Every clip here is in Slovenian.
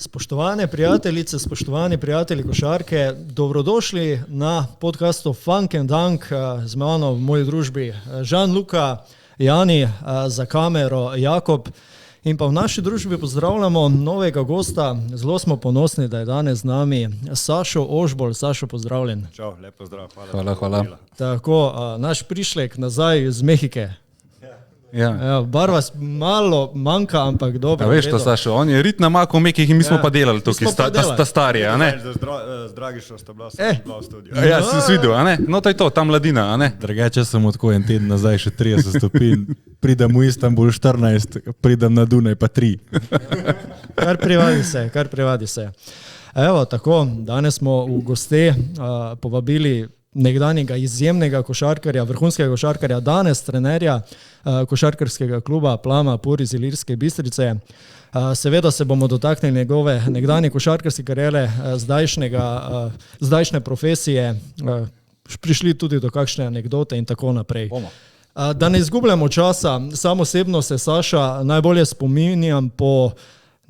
Spoštovane prijateljice, spoštovani prijatelji košarke, dobrodošli na podcastu Funk and Dunk z mano v moji družbi Žan-Luka, Jani, za kamero Jakob in pa v naši družbi pozdravljamo novega gosta. Zelo smo ponosni, da je danes z nami Sašo Ožbolj. Sašo, pozdravljen. Čau, lep pozdrav. Hvala. Tako, naš prišlek nazaj iz Mehike. Ja, barva malo manjka, ampak dobro. Ja, veš to, Sašo, on je rit namakal mekih in mi smo pa delali tukaj, ta starije, a ne? Z Dragišo sta bila v studiu. Ja, sem se videl, a ne? No, to je to, ta mladina, a ne? Drugače sem tako en teden nazaj še 30 stopinj, pridem v Istanbul 14, pridem na Dunaj pa 3. Kar privadi se. Evo, tako, danes smo v goste povabili nekdanjega izjemnega košarkarja, vrhunskega košarkarja, danes trenerja košarkarskega kluba Plama Pur iz Ilirske Bistrice. Seveda se bomo dotaknili njegove nekdanje košarkarske kariere, zdajšnje profesije, prišli tudi do kakšne anekdote in tako naprej. Da ne izgubljamo časa, sam osebno se Saša najbolje spominjam po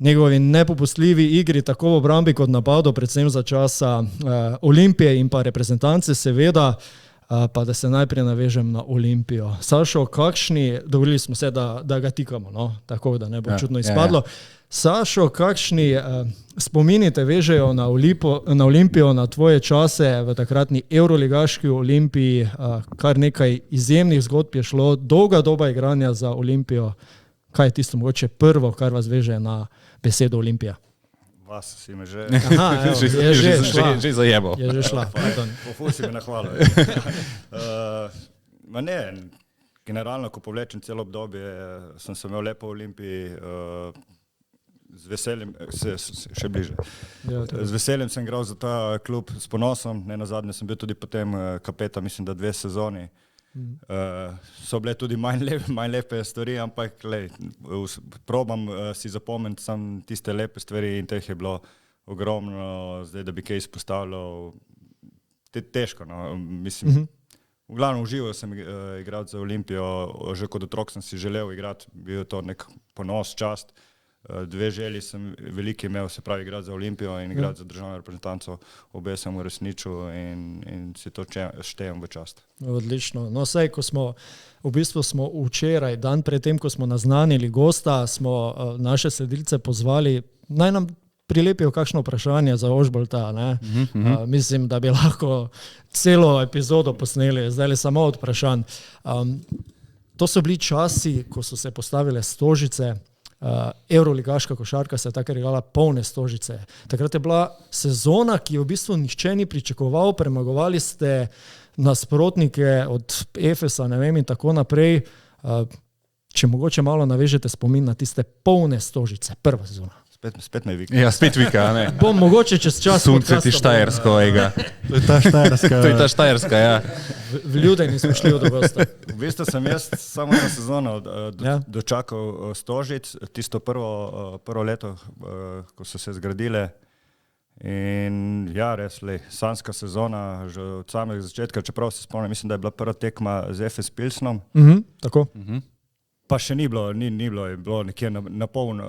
njegovi nepopustljivi igri tako v obrambi kot napadu, predvsem za časa Olimpije in pa reprezentance, seveda, pa da se najprej navežem na Olimpijo. Sašo, dovolili smo se, da ga tikamo, no? Tako da ne bo čudno izpadlo. Sašo, kakšni spomini te vežejo na Olimpijo, na tvoje čase v takratni evroligaški Olimpiji, kar nekaj izjemnih zgodb je šlo, dolga doba igranja za Olimpijo. Kaj je tisto mogoče prvo, kar vas veže na besedo Olimpija? Vas si me že... Aha, evo, že zajebal. Je že šla. Po si me nahvalil. Generalno, ko povlečem celo obdobje, sem se imel lepo v Olimpiji, z veseljem, še bliže. Z veseljem sem igral za ta klub, s ponosom, ne nazadnje sem bil tudi potem kapetan, mislim, da 2 sezoni. So bile tudi manj lepe stvari, ampak probam si zapomniti sam tiste lepe stvari in teh je bilo ogromno, zdaj da bi kaj izpostavljal, težko, no, mislim. V glavnem užival sem igrati za Olimpijo, že kot otrok sem si želel igrati, bil to nek ponos, čast. 2 želji sem veliki imel, se pravi igrati za Olimpijo in igrati za državno reprezentanco, obe sem uresničil in si to štejem v čast. Odlično. No, saj, v bistvu smo včeraj, dan pred tem, ko smo naznanili gosta, smo naše sledilce pozvali, naj nam prilepijo kakšno vprašanje za Ožboljta, ne? Mislim, da bi lahko celo epizodo posneli, zdaj le samo od vprašanj. To so bili časi, ko so se postavile stožice, evroligaška košarka se je takrat igrala polne stožice. Takrat je bila sezona, ki jo v bistvu nihče ni pričakoval, premagovali ste nasprotnike od Efesa, ne vem, in tako naprej. Če mogoče malo navežete spomin na tiste polne stožice, prva sezona. Spet me vika. Ja, spet vika, ne. Bom mogoče čez čas Sunce ti Štajersko, ega. To je ta Štajerska. To je ta Štajerska, ja. V Ljudeni smo šli od gosta. V bistvu sem jaz samo eno sezono dočakal Stožic, tisto prvo leto, ko so se zgradile. In ja, res, sanska sezona, že od samega začetka, čeprav se spomnim, mislim, da je bila prva tekma z Efes Pilsnom. Tako. Pa še ni bilo, je bilo nekje na polno.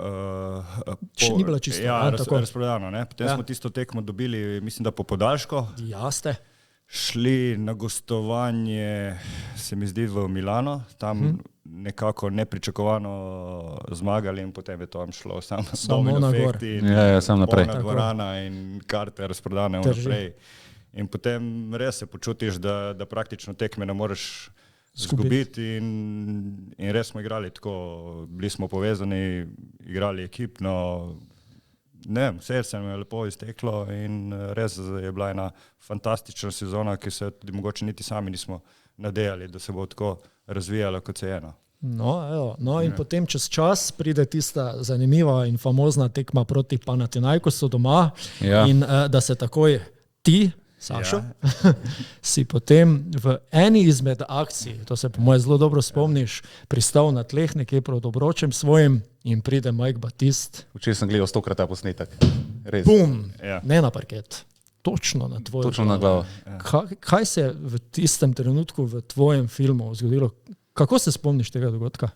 Še ni bilo čisto. Ja, razprodano. Potem smo tisto tekmo dobili, mislim, da po podaljšku. Ja, ste. Šli na gostovanje, se mi zdi, v Milano, tam nekako nepričakovano zmagali in potem je to šlo samo na efekti. Ja, sam naprej. Polna dvorana in karte razprodane naprej. In potem res se počutiš, da praktično tekme ne moreš zgubiti in res smo igrali tako, bili smo povezani, igrali ekipno, vse se nam je lepo izteklo in res je bila ena fantastična sezona, ki se tudi mogoče niti sami nismo nadejali, da se bo tako razvijala, kot se je. No, in potem čez čas pride tista zanimiva in famozna tekma proti Panathinaikosu doma in da se takoj ti, Sašo, si potem v eni izmed akcij, to se po moje zelo dobro spomniš, pristal na tleh nekje proti obročem svojim in pride Mike Batist. Včeraj sem gledal 100-krat ta posnetek. Res. Bum, ne na parket. Točno na tvojo Točno na glavo. Kaj se je v tistem trenutku v tvojem filmu zgodilo? Kako se spomniš tega dogodka?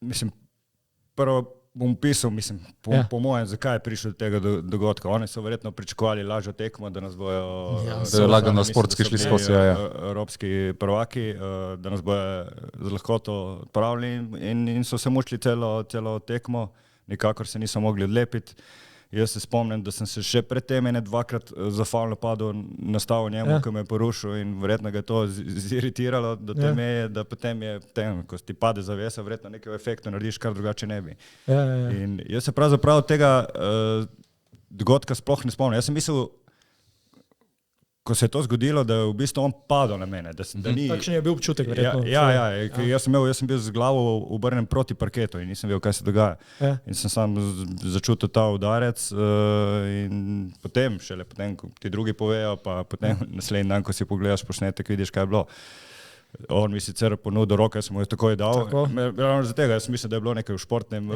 Mislim, prvo bom pisal, mislim, po mojem, zakaj je prišel do tega dogodka. Oni so verjetno pričakovali lažjo tekmo, da nas bojo... Da je lagano sportski šli skozi, evropski prvaki, da nas bojo z lahkoto odpravili in so se mučili celo tekmo, nikakor se niso mogli odlepiti. Jaz se spomnim, da sem se še pred tem dvakrat za faul napadel nastavil njemu, ko me je porušil in verjetno ga je to ziritiralo do te meje, da potem je, ko ti pade zavesa, verjetno nekaj efekta narediš, kar drugače ne bi. In jaz se pravzaprav tega dogodka sploh ne spomnim. Jaz sem mislil, ko se je to zgodilo, da je v bistvu on padel na mene. Da ni... Takšen je bil občutek, verjetno. Jaz sem bil z glavo obrnen proti parketu in nisem vedel, kaj se dogaja. In sem sam začutil ta udarec in potem, ko ti drugi povejo, pa potem naslednji dan, ko si pogledaš posnetek, vidiš, kaj je bilo. On mi sicer ponudil roke, sem mu jo takoj dal. Ravno za tega, jaz mislim, da je bilo nekaj v športnem,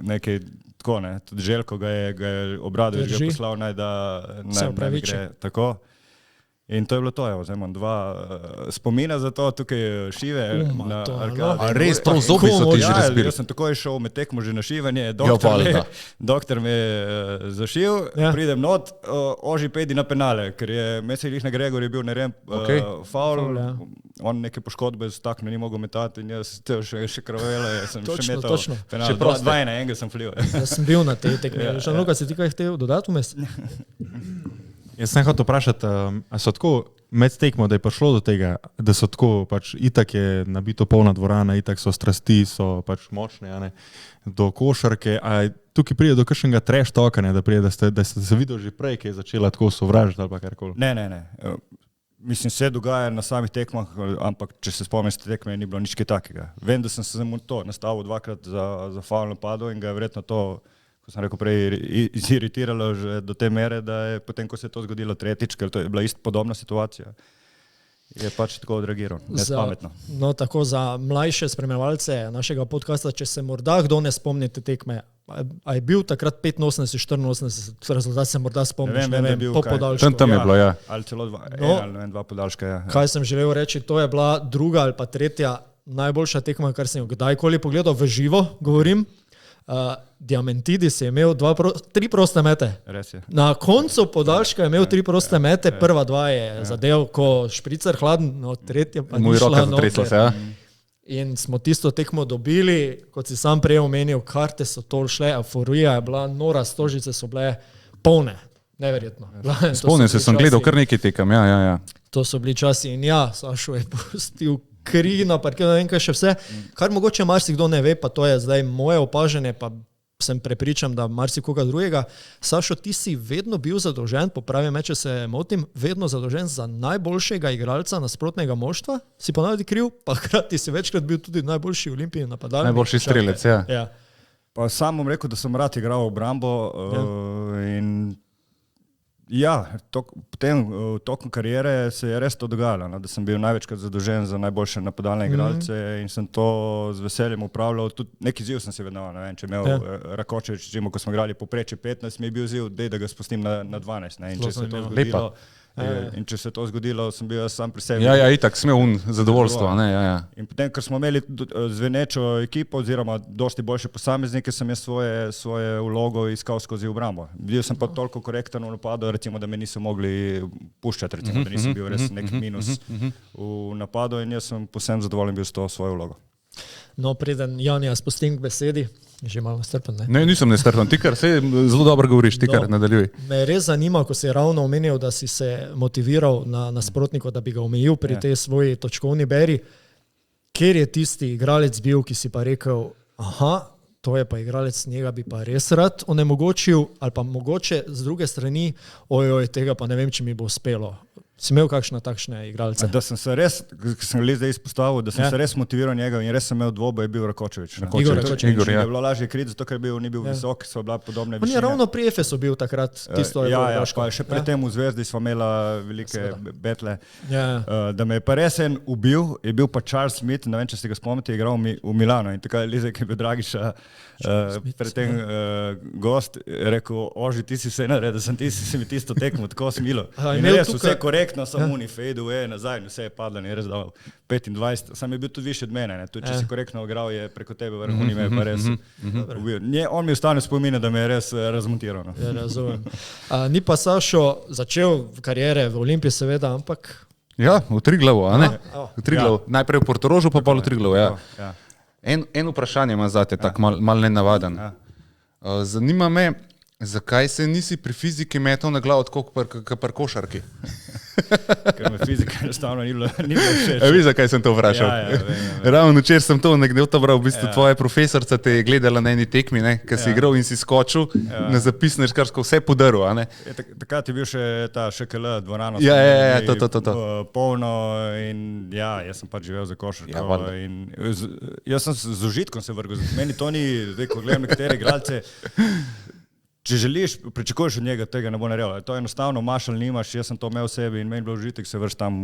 nekaj tako, ne. Tudi Željko ga je Obradović ga poslal, naj gre tako. In to je bilo to, zdaj imam dva spomina za to, tukaj šive na arkadi. Res, prav zobi so ti že razbili. Jaz sem takoj šel med tekmo že na šivanje, doktor me je zašil, pridem not, oži pedi na penale, ker je Mesej na Gregor je bil faul, on neke poškodbe staknil, ni mogel metati in jaz še kravelo, jaz sem še metal penale. Še prosto 2-1, enega sem flil. Jaz sem bil na tej tekmi. Žanluka, si ti kaj htel dodati vmes? Jaz sem hotel vprašati, a so tako med tekmo, da je prišlo do tega, da so tako, pač itak je nabito polna dvorana, itak so strasti, so pač močne, do košarke, a tukaj pride do kakšnega trash talka, da pride, da ste se videli že prej, ki je začela tako sovražiti ali pa karkoli? Ne. Mislim, se dogaja na samih tekmah, ampak če se spomniš te tekme, ni bilo nič kaj takega. Vem, da sem se to nastavil dvakrat za faul napadel in ga je verjetno to, ko sem rekel prej, iziritiralo že do te mere, da je potem, ko se je to zgodilo tretjič, ker to je bila podobna situacija, je pač tako odreagiral, nespametno. No, tako za mlajše spremljevalce našega podcasta, če se morda kdo ne spomnite tekme, a je bil takrat 85-84, rezultat se morda spomniš, ne vem, po podaljšku. Tam je bilo, Ali celo dva podaljška, Kaj sem želel reči, to je bila druga ali pa tretja najboljša tekma, kar sem jo kdajkoli pogledal v živo, govorim. Diamantidis je imel 3 proste mete. Res je. Na koncu podaljška je imel 3 proste mete, prva 2 je zadev, ko špricer hladen, no tretja pa ni šla noter. In smo tisto tekmo dobili, kot si sam prej omenil, karte so to šle, euforija je bila nora, stožice so bile polne, neverjetno. Spomnim se, sem gledal kar nekaj tekem, ja. To so bili časi in Sašo je pustil kri na parketu, ne vem kaj še vse, kar mogoče marsikdo ne ve, pa to je zdaj moje opažanje, pa sem prepričan, da marsikoga drugega. Sašo, ti si vedno bil zadolžen, popravi me, če se motim, vedno zadolžen za najboljšega igralca nasprotnega moštva, si pa najbolj kriv, pa hkrati si večkrat bil tudi najboljši v Olimpiji napadalnik. Najboljši strelec, ja. Pa sam bom rekel, da sem rad igral v obrambo in potem v toku karijere se je res to dogajalo, da sem bil največkrat zadolžen za najboljše napadalne igralce in sem to z veseljem upravljal. Tudi neki ziv sem si vedno, ne vem, če imel Rakočević, ko smo igrali poprečje 15, mi je bil ziv, da ga spustim na 12. In če se to zgodilo, in če se to zgodilo, sem bil jaz sam pri sebi. Ja, itak smel zadovoljstvo, ne, ja. In potem, ker smo imeli zvenečo ekipo oziroma dosti boljše posameznike, sem jaz svoje vlogo iskal skozi obrambo. Bil sem pa toliko korektan v napadu, recimo, da me niso mogli puščati, recimo, da nisem bil res nek minus v napadu in jaz sem povsem zadovoljen bil s to svojo vlogo. No, preden Janja spustim k besedi, že malo nestrpen, ne? Ne, nisem nestrpen, ti kar zelo dobro govoriš, ti kar nadaljuj. Me res zanima, ko si ravno omenil, da si se motiviral na nasprotniku, da bi ga omejil pri tej svoji točkovni beri, kjer je tisti igralec bil, ki si pa rekel, to je pa igralec, njega bi pa res rad onemogočil, ali pa mogoče z druge strani, tega pa ne vem, če mi bo uspelo. Si imel kakšne takšne igralce? Da sem se res, sem ga zdaj izpostavil, da sem se res motiviral njega in res sem imel dvoboj, je bil Rakočević. Igor, je bilo lažje kriti, zato ker ni bil visok, so bila podobne višine. On je ravno pri Efesu bil takrat, tisto je bilo Raško. Še predtem v Zvezdi smo imela velike betle. Da me je pa res en ubil, je bil pa Charles Smith, ne vem, če ste ga spomnite, je igral v Milano in tako je Lizek je bil Dragiša predtem gost, je rekel, ti si vse naredil, ti si mi tisto tekmo, tako smilo. In res vse korekt, korektno, samo oni fade away nazaj, vse je padlo, ni res dal 25, sam je bil tudi više od mene, ne? Tudi če si korektno igral, je preko tebe vrhu, ni me pa res ubil. On mi ostane spomine, da me je res razmontiral. No. Ja, razumem. Ni pa Sašo začel karijere v Olimpiji seveda, ampak... Ja, v Triglavu, a ne? V Triglavu. Ja. Najprej v Portorožu, pa v Triglavu, ja. En vprašanje ima zate, tako mal nenavaden. Zanima me, zakaj se nisi pri fiziki metal na glavo tako kot pri košarki? Ker me fizika enostavno ni bilo všeč. Veš, zakaj sem to vprašal? Ravno včeraj sem to nekde bral, v bistvu tvoja profesorca te je gledala na eni tekmi, ker si igral in si skočil, na zapisneš kar vse podaril, a ne? Takrat je bil še ta ŠKL dvorano. Ja, to. Polno in jaz sem pač živel za košarko. Jaz sem z užitkom se vrgel. Meni to ni, ko gledam nekatere igralce, če želiš, pričakuješ od njega, tega ne bo naredil. To je enostavno, mašal nimaš, jaz sem to imel v sebi in meni bilo užitek se vrš tam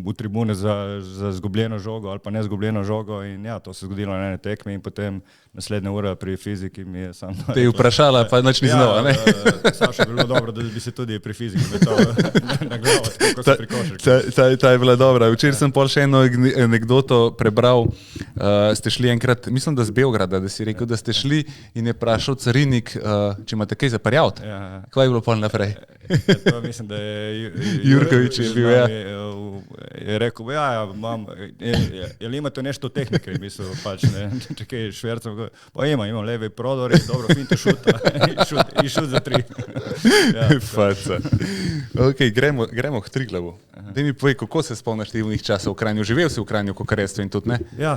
v tribune za zgubljeno žogo ali pa nezgubljeno žogo in to se zgodilo na ene tekme in potem naslednja ura pri fiziki mi je sam... Te je vprašala, pa nič ni znala, ne? Saša, bi bilo dobro, da bi se tudi pri fiziki metal na glavo, tako kot se pri košarki. Ta je bila dobra. Včeraj sem pol še eno anekdoto prebral. Ste šli enkrat, mislim, da z Beograda, da si rekel, da ste šli in je vprašal carinik, če imate kaj za prijaviti. Kaj je bilo pol naprej? To mislim, da je Jurkovič je bil, je rekel, imam, jel imate nešto tehnike, mislim, pač, ne, čekaj, švercem, pa imam levi prodor, dobro, finte šuta, i šut za 3. Faca. Ok, gremo k Triglavu. Daj mi povej, kako se spomniš tih časov v Kranju? Živel si v Kranju, kokarestvu in tudi, ne? Ja,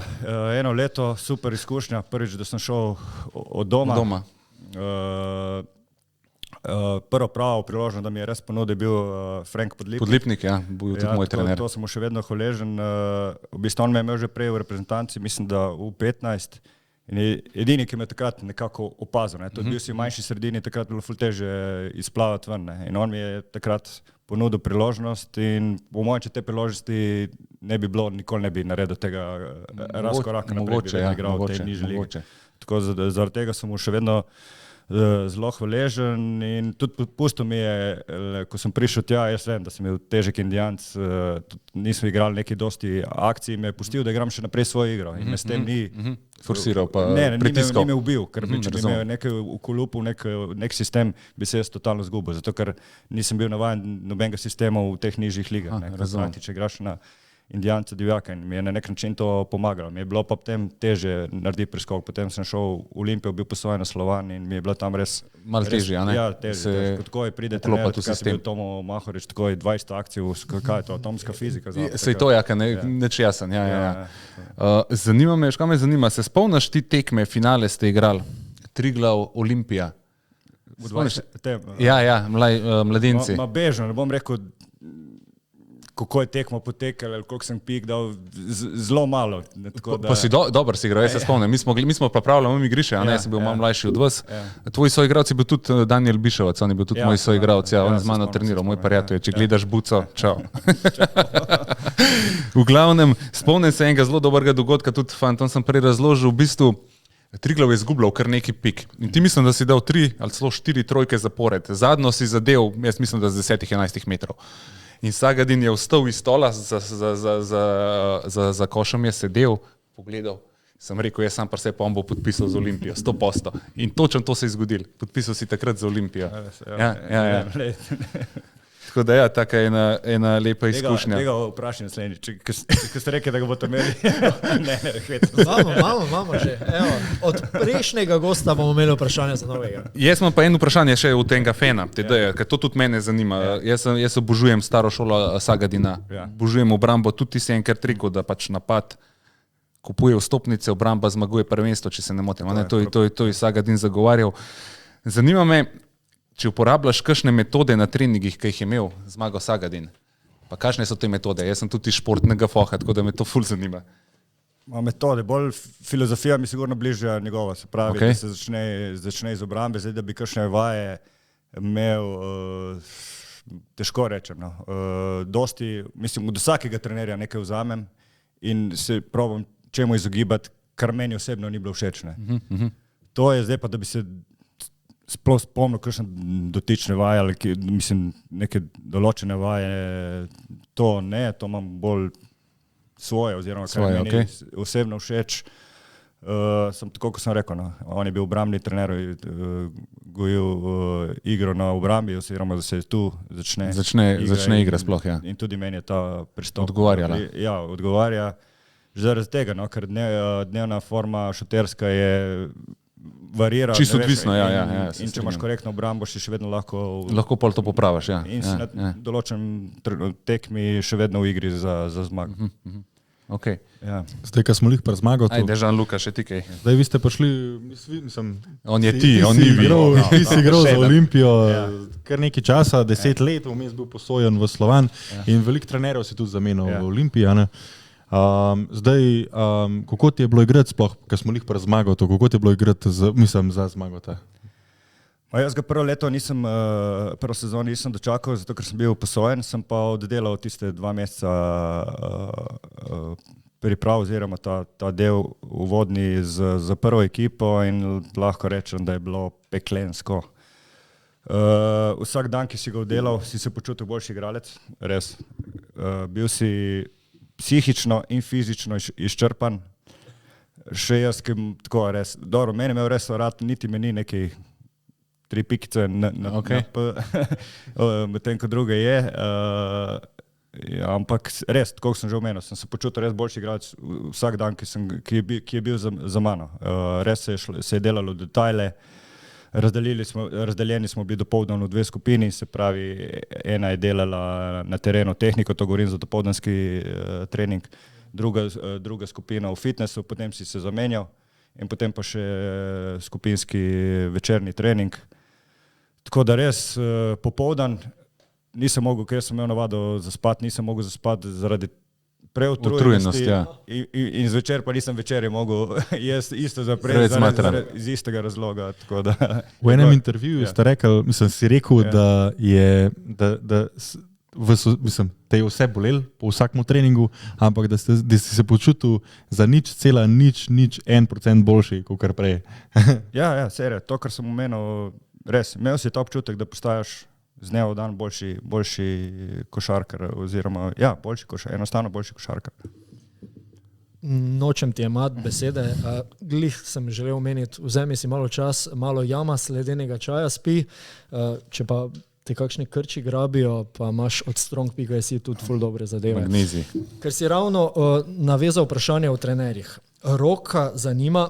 eno leto, super izkušnja, prvič, da sem šel od doma. Prvo pravo priložno, da mi je res ponudil bil Frank Podlipnik. Podlipnik, bil tudi moj trener. To sem mu še vedno hvaležen. V bistvu on me je imel že prej v reprezentanci, mislim, da v 15. In edini, ki me takrat nekako opazil. Ne. Tudi bil si v manjši sredini, takrat bilo ful teže izplavati ven. Ne. In on mi je takrat ponudil priložnost in po mojem, če te priložnosti ne bi bilo, nikoli ne bi naredil tega razkoraka naprej, bi igral v tej nižji ligi. Tako zaradi tega sem mu še vedno zelo hvaležen in tudi pustil mi je, ko sem prišel tja, jaz vem, da sem bil težek Indijanc, nismo igrali neki dosti akcij, me je pustil, da igram še naprej svojo igro in me s tem ni forsiral pa pritiskal. Ni me ubil, ker če bi imel nekaj v kolupu, nek sistem, bi se jaz totalno zgubil, zato ker nisem bil navajen nobenega sistema v teh nižjih ligah. Če igraš na Indijance divjaka in mi je na nek način to pomagalo. Mi je bilo pa potem teže narediti preskok, potem sem šel v Olimpijo, bil posvojen na Slovan in mi je bilo tam res... Malo težje, a ne? Ja, težje. Tako je pride trener, takrat je bil Tomo Mahorič, tako je 20 akcij, kaj je to, atomska fizika. Sej to jaka, neč jasen, ja. Zanima me, kaj me zanima, se spomniš ti tekme, finale ste igrali? Triglav, Olimpija. Ja, mladinci. Ma bežno, ne bom rekel, kako je tekmo potekalo, ali koliko sem pik dal, zelo malo. Pa si dober si igral, jaz se spomnim. Mi smo pa pravili igrišče, a ne, sem bil malo mlajši od vas. Tvoj soigralec je bil tudi Daniel Biševac, on je bil tudi moj soigralec, on je z mano treniral, moj prijatelj, če gledaš Buco, čau. V glavnem, spomnim se enega zelo dobrega dogodka, tudi fantom sem prej razložil, v bistvu Triglav je izgubljal kar neki pik. In ti mislim, da si dal 3 ali celo 4 trojke zapored. Zadnjo si zadev, jaz mislim, da z 10-11 metrov. In Sagadin je vstal iz stola, za košem je sedel, pogledal, sem rekel, jaz sam pa se pa on bo podpisal z Olimpijo, 100%. In točno to se je zgodilo, podpisal si takrat za Olimpijo. Ja. Tako da ja, taka je ena lepa izkušnja. Tega vprašam naslednjič, ko ste rekli, da ga boste imeli. Imamo že. Evo, od prejšnjega gosta bomo imeli vprašanje za novega. Jaz imam pa eno vprašanje še od tega fena, ker to tudi mene zanima. Jaz obožujem staro šolo Sagadina, obožujem obrambo, tudi ti si enkrat rekel, da pač napad kupuje vstopnice, obramba zmaguje prvenstvo, če se ne motim. To je Sagadin zagovarjal. Zanima me, če uporabljaš kakšne metode na treningih, ki jih je imel Zmago Sagadin, pa kakšne so te metode? Jaz sem tudi športnega foha, tako da me to ful zanima. Metode, bolj filozofija mi sigurno bližja njegova, se pravi, da se začne iz obrambe, zdaj da bi kakšne vaje imel, težko rečem. Dosti, mislim, od vsakega trenerja nekaj vzamem in se probam čemu izogibati, kar meni osebno ni bilo všeč. To je zdaj pa, da bi se sploh spomnil, kakšne dotične vaje, ali mislim, neke določene vaje, to ne, to imam bolj svoje, oziroma kar meni osebno všeč. Sem tako, kot sem rekel, no. On je bil obrambni trener, gojil igro na obrambi, oziroma da se tu začne igra sploh, ja. In tudi meni je ta pristop odgovarjala. Ja, odgovarja. Zaradi tega, no, ker dnevna forma šuterska je varira. Čisto odvisno, ja. In če imaš korektno obrambo, si še vedno lahko pol to popraviš, ja. In si na določenem tekmi še vedno v igri za zmago. Okay. Ja. Zdaj, ko smo jih pri zmago... Ajde, Žan-Luka, še ti kaj. Zdaj, vi ste prišli, mislim... On je on ni vi. Ti si igral za Olimpijo kar nekaj časa, 10 let, vmes bil posojen v Slovan in veliko trenerov si tudi zamenil v Olimpiji, ne? Zdaj, kako ti je bilo igrati sploh, ko smo jih pri zmago, kako ti je bilo igrati za zmago? Jaz ga prvo sezono nisem dočakal, zato ker sem bil posojen, sem pa oddelal tiste 2 meseca priprav, oziroma ta del uvodni za prvo ekipo in lahko rečem, da je bilo peklensko. Vsak dan, ki si ga oddelal, si se počutil boljši igralec, res. Bil si psihično in fizično izčrpan. Še jaz, ki tako res, dobro, meni imel res rad, niti meni nekaj 3 pikice na P, medtem ko druge je. Ampak res, tako sem že omenil, sem se počutil res boljši igralec vsak dan, ki je bil za mano. Res se je delalo detajle, razdeljeni smo bili dopoldan v 2 skupini, se pravi, ena je delala na terenu tehniko, to govorim za dopoldanski trening, druga skupina v fitnessu, potem si se zamenjal in potem pa še skupinski večerni trening. Tako da res popoldan nisem mogel, ker sem imel navado zaspati, nisem mogel zaspati zaradi preutrujenosti in zvečer pa nisem večerje mogel jesti isto iz istega razloga. Tako da, v enem intervjuju ste rekli, si rekel, da te je vse bolel po vsakem treningu, ampak da si se počutil za 0,001% boljši, kot kar prej. Ja, serija, to, kar sem omenil, res, imel si ta občutek, da postajaš z dneva v dan boljši košarkar, oziroma, enostavno boljši košarkar. Nočem ti jemati besede, glih sem želel omeniti, vzemi si malo čas, malo jama, sledenega čaja spi, če pa te kakšne krči grabijo, pa imaš od Strong.si tudi ful dobre zadeve. Magnezij. Ker si ravno navezal vprašanje o trenerjih. Roka zanima,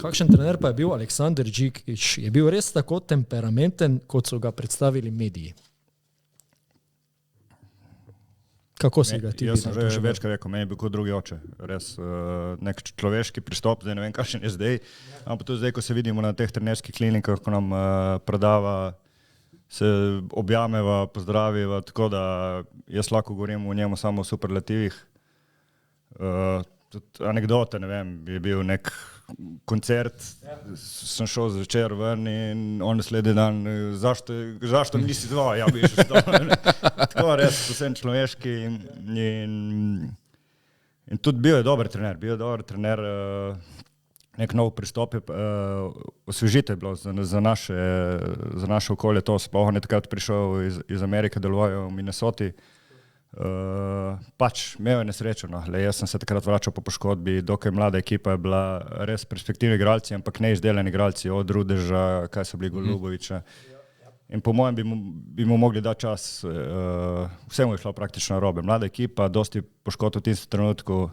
kakšen trener pa je bil Aleksandar Džikić? Je bil res tako temperamenten, kot so ga predstavili mediji? Kako si ga ti videl? Jaz sem že večkrat rekel, meni je bil kot drugi oče. Res nek človeški pristop, zdaj ne vem, kakšen je zdaj. Ampak tudi zdaj, ko se vidimo na teh trenerskih klinikah, ko nam predava, se objameva, pozdraviva, tako da jaz lahko govorim o njemu samo o superlativih. Tudi anekdote, ne vem, je bil nek koncert, sem šel zvečer ven in on naslednji dan, zašto nisi zval, ja bi še stol. Tako res, posebno človeški in tudi bil je dober trener, nek nov pristop, osvežitev je bilo za naše okolje, to sploh on je takrat prišel iz Amerike, deloval v Minnesoti. Pač imel je nesrečo, no. Jaz sem se takrat vračal po poškodbi, dokaj mlada ekipa je bila, res perspektivni igralci, ampak ne izdelani igralci, od Rudeža, kaj so bili Golubovića. In po mojem bi mu mogli dati čas, vse mu je šlo praktično narobe. Mlada ekipa, dosti poškodb v tistem trenutku,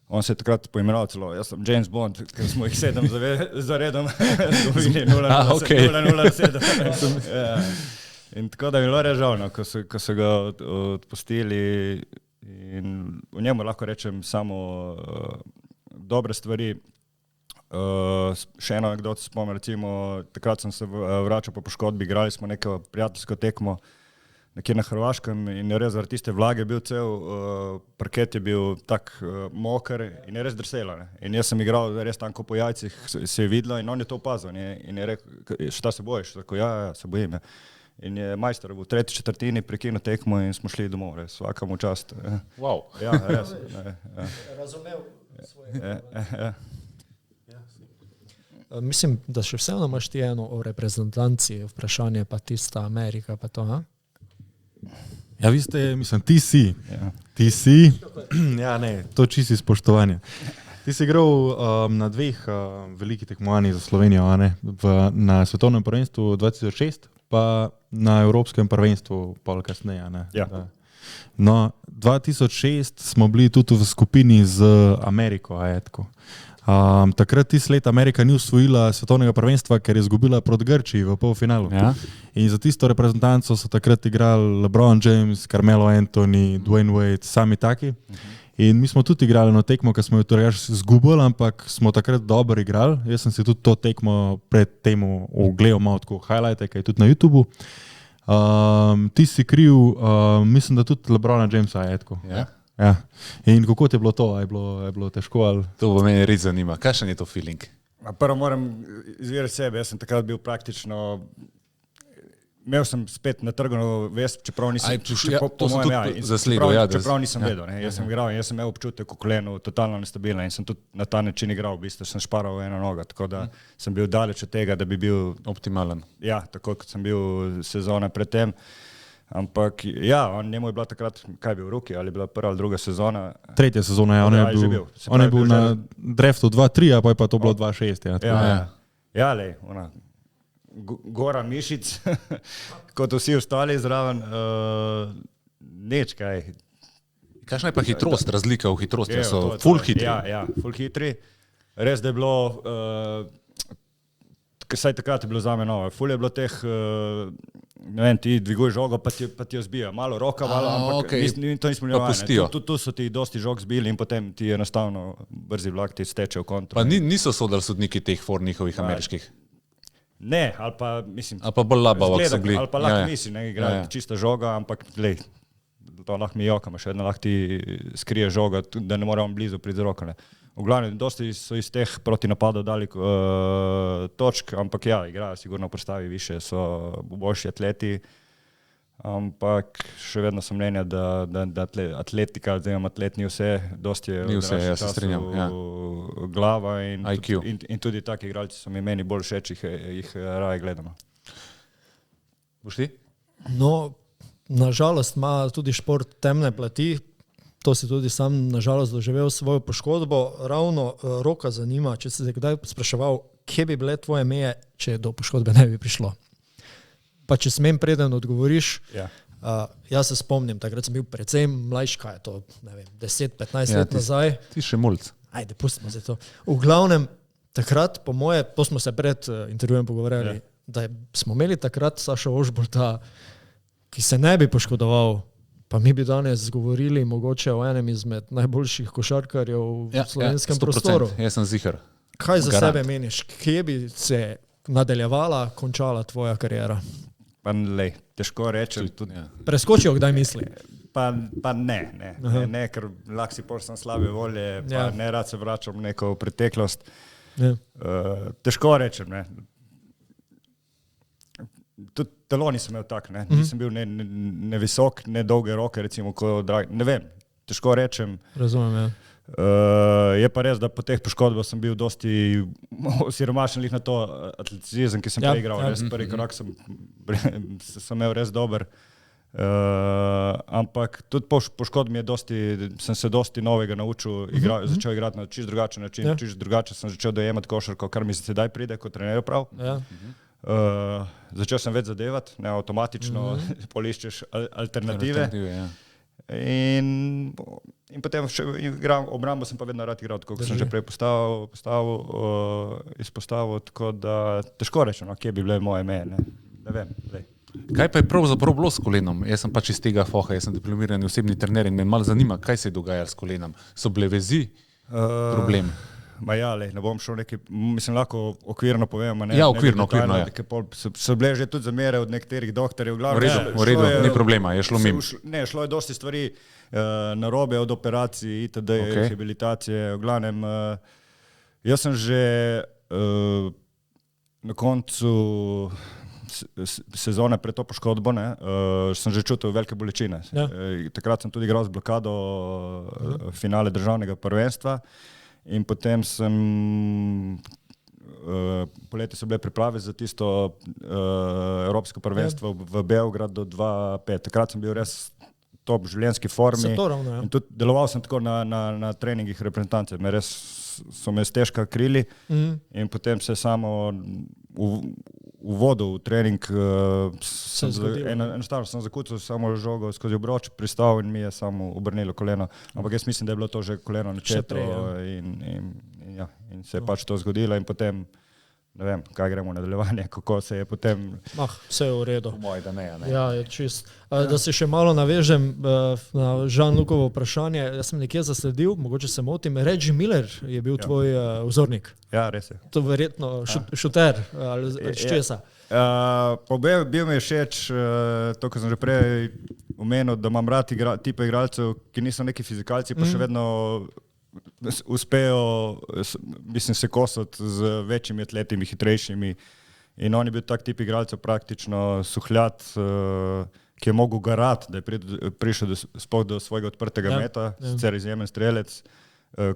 on se je takrat poimenoval celo, jaz sem James Bond, ker smo jih 7 zaredom zgovili 0-0-7. In tako da mi je bilo res žal, ko so ga odpustili in v njemu lahko rečem samo dobre stvari. Še eno anekdoto se spomnim, recimo, takrat sem se vračal po poškodbi, igrali smo neko prijateljsko tekmo nekje na Hrvaškem in je res zaradi tiste vlage bil cel, parket je bil tak moker in je res drselo. In jaz sem igral res tanko po jajcih, se je videlo in on je to opazil in je rekel, šta se bojiš? Tako, ja, se bojim. In je majster v 3. četrtini prekinil tekmo in smo šli domov, res, vsakemu čast. Wow. Ja, res. Razumel svoje. Mislim, da še vseeno imaš ti eno o reprezentanci, vprašanje pa tista Amerika, pa to, ha? Ja, vi ste, mislim, ti si. Ti si. Ja, ne, to čisi spoštovanje. Ti si igral na dveh velikih tekmovanjih za Slovenijo, a ne? Na svetovnem prvenstvu 2006, pa na evropskem prvenstvu pol kasneje, a ne? Ja. No, 2006 smo bili tudi v skupini z Ameriko, a je tako. Takrat tisti let Amerika ni usvojila svetovnega prvenstva, ker je izgubila proti Grčiji v polfinalu. Ja. In za tisto reprezentanco so takrat igrali LeBron James, Carmelo Anthony, Dwayne Wade, sami taki. In mi smo tudi igrali na tekmo, ki smo jo torej izgubili, ampak smo takrat dobro igrali. Jaz sem si tudi to tekmo pred temu ogledal malo tako highlighte, ki je tudi na YouTubu. Ti si kriv, mislim, da tudi LeBrona Jamesa je tako. Ja. Ja. In kako ti je bilo to? Je bilo težko? Ali? To bo meni res zanima. Kakšen je to feeling? Prvo moram izvirati sebe. Jaz sem takrat bil praktično, imel sem spet natrgano vest, čeprav nisem čeprav nisem vedel. Jaz sem igral in jaz sem imel občutek v kolenu totalno nestabilno in sem tudi na ta način igral. V bistvu sem šparal eno nogo, tako da sem bil daleč od tega, da bi bil optimalen. Ja, tako kot sem bil sezona predtem. Ampak ja, njemu je bila takrat, kaj je bil, Rookie, ali je bila prva ali druga sezona? Tretja sezona, ja, on je bil na draftu 2-3, pa je pa to bilo 2-6. Ja, lej, ona gora mišic, kot vsi ostali zraven, nič kaj. Kakšna je pa hitrost, razlika v hitrosti? So full hitri? Ja, full hitri. Res, da je bilo, saj takrat je bilo zame novo, full je bilo teh, ne vem, ti dviguješ žogo, pa ti jo zbija. Malo roka, malo, ampak to nismo njevali. Tu so ti dosti žog zbili in potem ti enostavno brzi vlak ti steče v kontru. Pa niso sodali sodniki teh for njihovih ameriških? Ne, ali pa mislim... Ali pa bolj labavak so bili. Ali pa lahko nisi, ne, igra čista žoga, ampak lej, to lahko mi jokamo, še vedno lahko ti skrije žoga, da ne moramo blizu priti z roko, ne. V glavnem, dosti so iz teh protinapadov dali točk, ampak ja, igrajo sigurno postavi više, so boljši atleti, ampak še vedno sem mnenja, da atletika, oziroma atlet ni vse, dosti je ni vse, ja se strinjam, ja. Glava IQ. In tudi taki igralci so mi meni bolj všeč, jih raje gledamo. Boš ti? No, nažalost ima tudi šport temne plati. To si tudi sam nažalost doživel svojo poškodbo. Ravno Roka zanima, če si se kdaj spraševal, kje bi bile tvoje meje, če do poškodbe ne bi prišlo. Pa če smem preden odgovoriš, jaz se spomnim, takrat sem bil precej mlajši, kaj je to, ne vem, 10-15 let nazaj. Ti še mulc. Ajde, pustimo se to. V glavnem, takrat, po moje, to smo se pred intervjujem pogovarjali, da smo imeli takrat Sašo Ožbolta, ki se ne bi poškodoval. Pa mi bi danes govorili mogoče o enem izmed najboljših košarkarjev v slovenskem prostoru. Jaz sem ziher. Kaj za sebe meniš? Kje bi se nadaljevala, končala tvoja karijera? Pa lej, težko rečem. Preskočijo, kdaj misli? Pa ne, ker lahko si poštam slabe volje, pa ne rad se vračam neko v preteklost. Težko rečem, ne. Tudi telo nisem imel tak, ne. Nisem bil ne visok, ne dolge roke, recimo, ne vem, težko rečem. Razumem, ja. Je pa res, da po teh poškodbah sem bil dosti osiromašen na to atletizem, ki sem preigral. Res prvi korak sem imel res dober. Ampak tudi po poškodbi sem se dosti novega naučil, začel igrati na čisto drugačen način, čisto drugače sem začel dojemati košarko, kar mi se sedaj pride kot trener prav. Začel sem več zadevati, ne avtomatično, poliščeš alternative. In potem obrambo sem pa vedno rad igral, tako kot sem že prej izpostavil, tako da težko rečem, kje bi bile moje meje, ne vem. Kaj pa je pravzaprav bilo s kolenom? Jaz sem pač iz tega foha, jaz sem diplomirani osebni trener in me malo zanima, kaj se je dogajalo s kolenom. So bile vezi problem? Ma ja, ne bom šel nekaj, mislim, lahko okvirno povem. Ja, okvirno, ja. So bile že tudi zamere od nekaterih doktorjev. V redu, ni problema, je šlo mimo. Ne, šlo je dosti stvari narobe od operacij, itd., rehabilitacije. V glavnem, jaz sem že na koncu sezone pred to poškodbo, sem že čutil velike bolečine. Takrat sem tudi igral z blokado finale državnega prvenstva. In potem sem poleti so bile priprave za tisto Evropsko prvenstvo v Beogradu 2005. Takrat sem bil res top življenjski formi. In tudi deloval sem tako na treningih reprezentance. So me stežka krili in potem se samo v vodu, v trening, enostavno sem zakucal samo žogo skozi obroč, pristal in mi je samo obrnilo koleno. Ampak jaz mislim, da je bilo to že koleno načeto in se je pač to zgodilo in potem ne vem, kaj gremo v nadaljevanje, kako se je potem... Vse je v redu. Po moji, da ne. Ja, je čist. Da se še malo navežem na Jean-Lucovo vprašanje. Jaz sem nekje zasledil, mogoče se motim, Reggie Miller je bil tvoj vzornik. Ja, res je. To verjetno šuter ali česa. Bil mi je všeč, to, ko sem že prej omenil, da imam rad tipe igralcev, ki niso neki fizikalci, pa še vedno uspejo, mislim, se kosati z večjimi atletimi, hitrejšimi. In on je bil tak tip igralcev praktično suhljat, ki je mogel garati, da je prišel sploh do svojega odprtega meta, sicer izjemen strelec.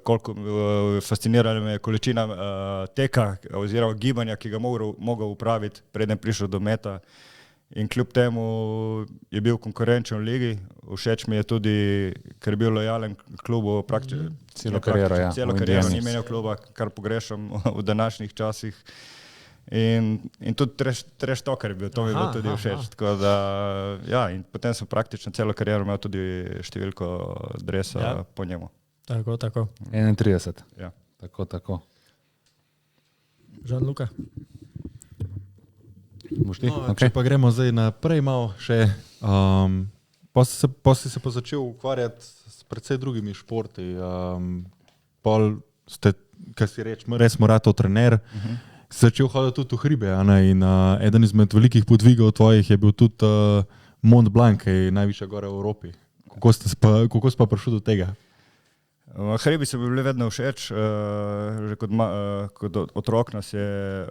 Koliko fascinirala me je količina teka oziroma gibanja, ki ga mogel upraviti, preden prišel do meta. In kljub temu je bil konkurenčen v ligi. Všeč mi je tudi, ker je bil lojalen klubu praktično celo kariero, celo kariero ni menil kluba, kar pogrešam v današnjih časih. In tudi trash talker je bil, to mi je bilo tudi všeč. Tako da, ja, in potem sem praktično celo kariero imel tudi številko dresa po njemu. Tako. 31. Ja. Tako. Jean-Luca. Če pa gremo zdaj naprej malo še, pa si se pa začel ukvarjati s precej drugimi športi. Pol ste, kaj si reč, res moratov trener, si začel hoditi tudi v hribe, in eden izmed velikih podvigov tvojih je bil tudi Mont Blanc, ki je najvišja gora v Evropi. Kako si pa prišel do tega? Hribi so mi bili vedno všeč, že kot otrok nas je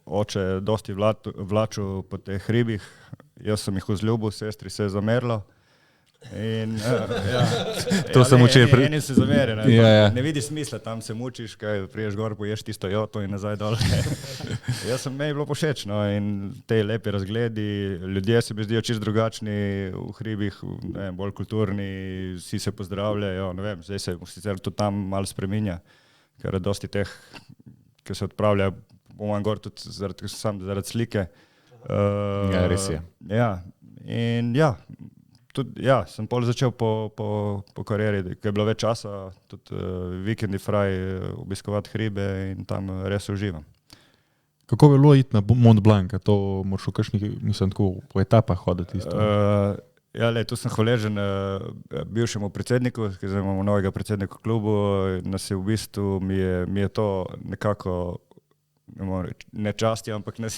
oče dosti vlačil po teh hribih, jaz sem jih vzljubil, sestri se je zamerilo. To sem učil. Eni se zameri, ne vidiš smisla, tam se mučiš, kaj priješ gor, poješ tisto joto in nazaj dol. Jaz sem, meni je bilo všeč, in te lepi razgledi, ljudje se mi zdijo čisto drugačni v hribih, bolj kulturni, vsi se pozdravljajo, ne vem, zdaj se sicer to tam malo spreminja, ker je dosti teh, ki se odpravljajo po mojem gor tudi zaradi slike. Ja, res je. Sem pol začel po karieri, ker je bilo več časa, tudi vikendi fraj obiskovati hribe in tam res uživam. Kako bi bilo iti na Mont Blanc? To moraš v kakšnih, mislim, tako po etapah hoditi isto? Tu sem hvaležen bivšemu predsedniku, ki zdaj imamo novega predsednika klubu, nas je v bistvu, mi je to nekako ne časti, ampak me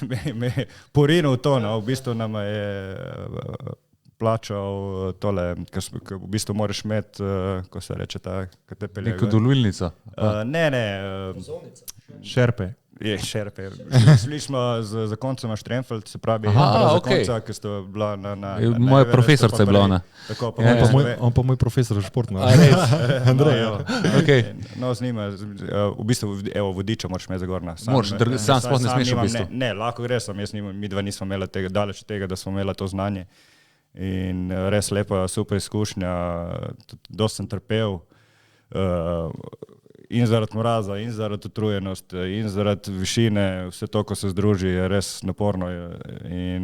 je porinil to, v bistvu nam je plačal tole, ker v bistvu moraš imeti, ko se reče ta, kaj te pelje. Neko dovolilnico? Ne. Šerpe. Je šerpe. Šli smo z zakoncema Štrenfeld, se pravi, zakonca, ki sta bila na moja profesorca je bila ona. Tako, on pa moj profesor športno. Andrej. No, z njima, v bistvu, vodiča moraš imeti za gorna. Sam sploh ne smeš v bistvu. Ne, lahko gre sem, mi dva nismo imeli tega, daleč tega, da smo imeli to znanje. In res lepa, super izkušnja, dosti sem trpel. In zaradi mraza, in zaradi utrujenosti, in zaradi višine, vse to, ko se združi, je res naporno.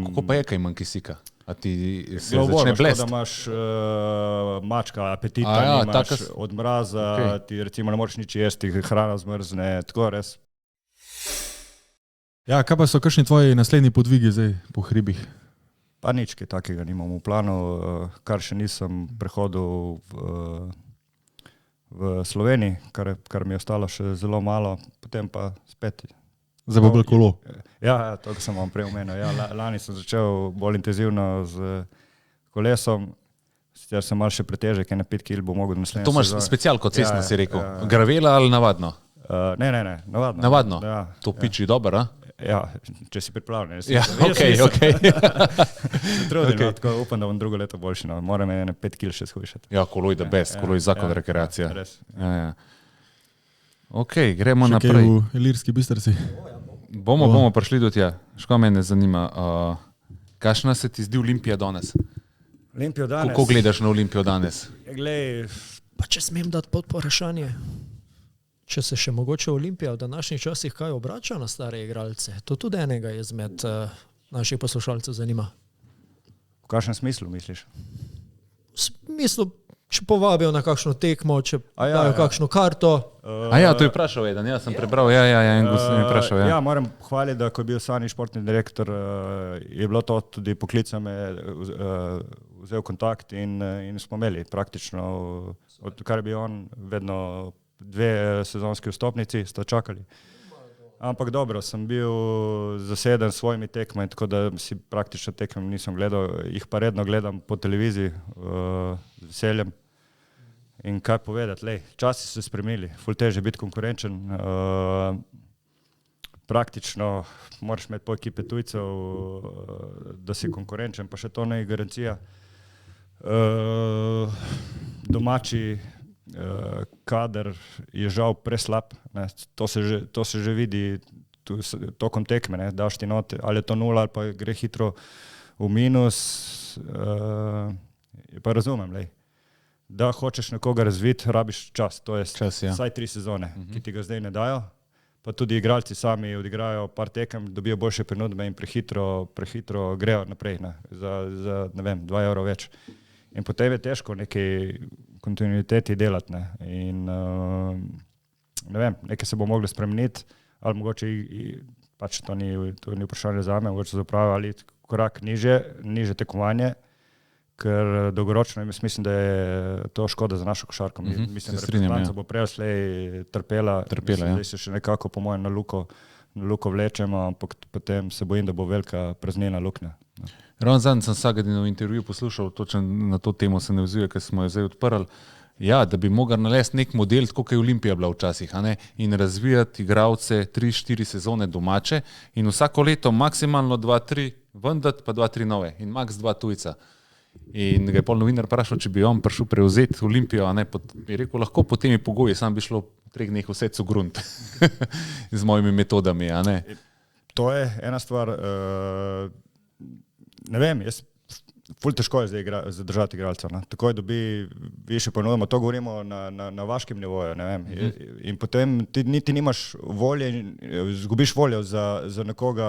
Kako pa je, kaj manj kisika? A ti se začne blest? Da imaš mačka, apetita nimaš, od mraza, ti recimo ne moreš nič jesti, hrana zmrzne, tako res. Ja, kaj pa so kakšni tvoji naslednji podvigi zdaj po hribih? Pa nič kaj takega nimam v planu, kar še nisem prehodil v Sloveniji, kar mi je ostalo še zelo malo, potem pa spet. Zdaj bo bolj kolo. Ja, to sem vam prej omenil. Lani sem začel bolj intenzivno z kolesom, sicer sem malo še pretežek, 5 kg bo mogel naslednje. To imaš specialko cestno, si rekel. Gravela ali navadno? Ne, navadno. Navadno? To piči dobro, a? Ja, če si pripravljen. Ja, okej. Trudim, tako upam, da bom drugo leto boljši. Moram 5 kg še shujšati. Ja, kolo je best, kolo je zakon rekreacija. Res. Ok, gremo naprej. Še kaj v Ilirski Bistrici? Bomo prišli do tja. Ško mene zanima, kakšna se ti zdi Olimpija danes? Olimpijo danes. Kako gledaš na Olimpijo danes? Glej, Pa če smem dati pod vprašanje, če se še mogoče Olimpija v današnjih časih kaj obrača na stare igralce, to tudi enega izmed naših poslušalcev zanima. v kakšnem smislu misliš? V smislu, če povabijo na kakšno tekmo, če dajo kakšno karto. To je vprašal eden, sem prebral, en gost mi je vprašal. Ja, moram hvaliti, da ko je bil Sani športni direktor, je bilo to tudi poklica me vzel kontakt in smo imeli praktično, odkar je bil on, vedno 2 sezonski vstopnici sta čakali. Ampak dobro, sem bil zaseden s svojimi tekmami, tako da si praktično tekmem nisem gledal, jih pa redno gledam po televiziji z veseljem. In kaj povedati, časi so se spremenili, ful težje biti konkurenčen. Praktično moraš imeti po ekipe tujcev, da si konkurenčen, pa še to ne je garancija. Domači kader je žal preslab, ne. To se že vidi tokom tekme, ne. Daš ti note, ali je to 0 ali pa gre hitro v minus, pa razumem, da hočeš nekoga razviti, rabiš čas, to je vsaj 3 sezone, ki ti ga zdaj ne dajo, pa tudi igralci sami odigrajo par tekem, dobijo boljše ponudbe in prehitro grejo naprej, ne, za ne vem, 2 € več. In potem je težko nekaj kontinuiteti delati, ne. In ne vem, nekaj se bo moglo spremeniti, ali mogoče pač to ni vprašanje zame, mogoče zapravo ali korak niže tekmovanje, ker dolgoročno mislim, da je to škoda za našo košarko. Mislim, da reprezentanca bo prej slej trpela, zdaj se še nekako po mojem na luko vlečemo, ampak potem se bojim, da bo velika praznina luknja. Ravno zadnjič sem Sagadinov intervju poslušal, točno na to temo se ne vzuje, ker smo jo zdaj odprli. Ja, da bi mogli nalesti nek model, tako kot je Olimpija bila včasih, in razvijati igralce 3-4 sezone domače in vsako leto maksimalno 2-3 vendati, pa 2-3 nove in maks 2 tujca. In ga je pol novinar vprašal, če bi on prišel prevzeti Olimpijo, je rekel, lahko po temi pogoji, sam bi šlo 3 dneh vse cugrunt z mojimi metodami. To je ena stvar, ne vem, ful težko je zdaj zadržati igralca. Takoj dobi više ponudimo, to govorimo na vaškem nivoju, ne vem. In potem ti niti nimaš volje, zgubiš voljo za nekoga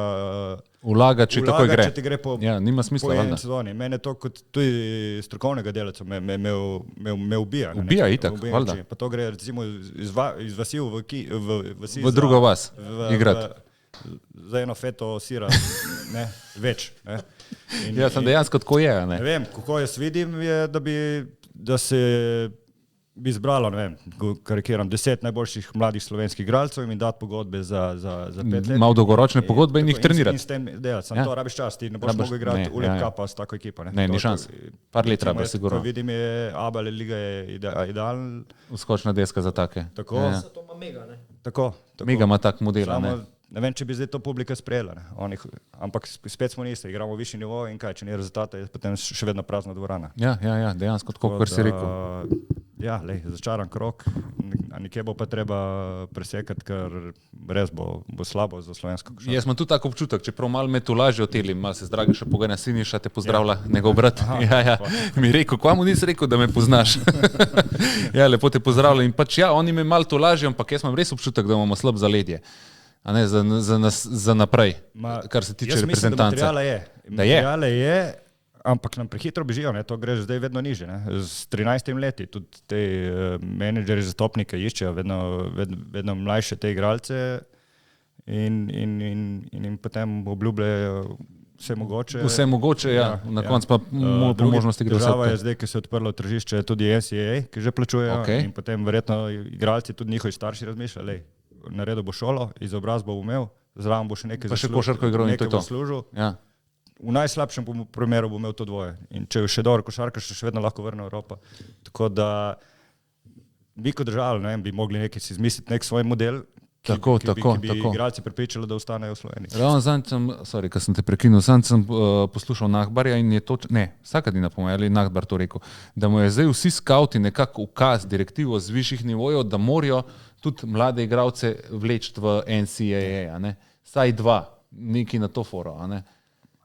vlaga, če takoj gre. Če ti gre po nima smisla, eni sezoni. Mene to kot tudi strokovnega delavca me ubija. Ubija itak, valjda. Pa to gre recimo iz vasi v drugo vas igrati. Za eno feto sira, ne, več. Ne. Sem dejansko tako je. Ne vem, kako jaz vidim, je, da se bi zbralo, ne vem, karikiram, 10 najboljših mladih slovenskih igralcev in dati pogodbe za 5 let. Malo dolgoročne pogodbe in jih trenirati. In s tem delati, samo to rabiš čas, ti ne boš mogel igrati Ulep Kapa s tako ekipo. Ne, ni šans. Par let treba, sigurno. Ko vidim, je ABA liga je idealna. Uskočna deska za take. Tako. To ima Mega, ne? Tako. Mega ima tak model, ne? Ne vem, če bi zdaj to publika sprejela, ampak spet smo niste, igramo višji nivo in kaj, če ni rezultata, je potem še vedno prazna dvorana. Ja, dejansko tako, kar si rekel. Ja, začaran krok, nekje bo pa treba presekati, ker res bo slabo za slovensko košarko. Jaz imam tudi tak občutek, čeprav malo me to lažje otelim, malo se zdraga še Pogana Siniša, te pozdravlja, njegov brat. Mi je rekel, kva mu nisi rekel, da me poznaš. Ja, lepo te pozdravlja in pač oni me malo to lažje, ampak jaz imam res občutek, da imamo slab zaledje. A ne, za naprej, kar se tiče reprezentance. Materijale je, ampak nam prehitro bežijo, to gre zdaj vedno niže. Z 13 leti tudi te menedžeri, zastopnike iščejo vedno mlajše te igralce in jim potem obljubljajo vse mogoče. Vse mogoče, ja. Na koncu pa po možnosti gre vse. Država je zdaj, ki se je odprlo tržišče, tudi NCAA, ki že plačujejo in potem verjetno igralci, tudi njihovi starši razmišljajo, naredil bo šolo, izobrazbo bo imel, zraven bo še nekaj zaslužil. Ja. V najslabšem primeru bo imel to dvoje. In če je še dobro košarka, še vedno lahko vrne v Evropo. Tako da bi kot država, bi mogli nekaj si izmisliti, nek svoj model, ki bi igralci prepričali, da ostanejo v Sloveniji. Ravno kad sem te prekinul, sem poslušal Nahbarja in je to, Sagadina ali Nahbar to rekel, da mu je zdaj vsi skauti nekako ukaz, direktivo z višjih nivojev, da morajo tudi mlade igralce vleči v NCAA, saj 2, neki na to foro, a ne?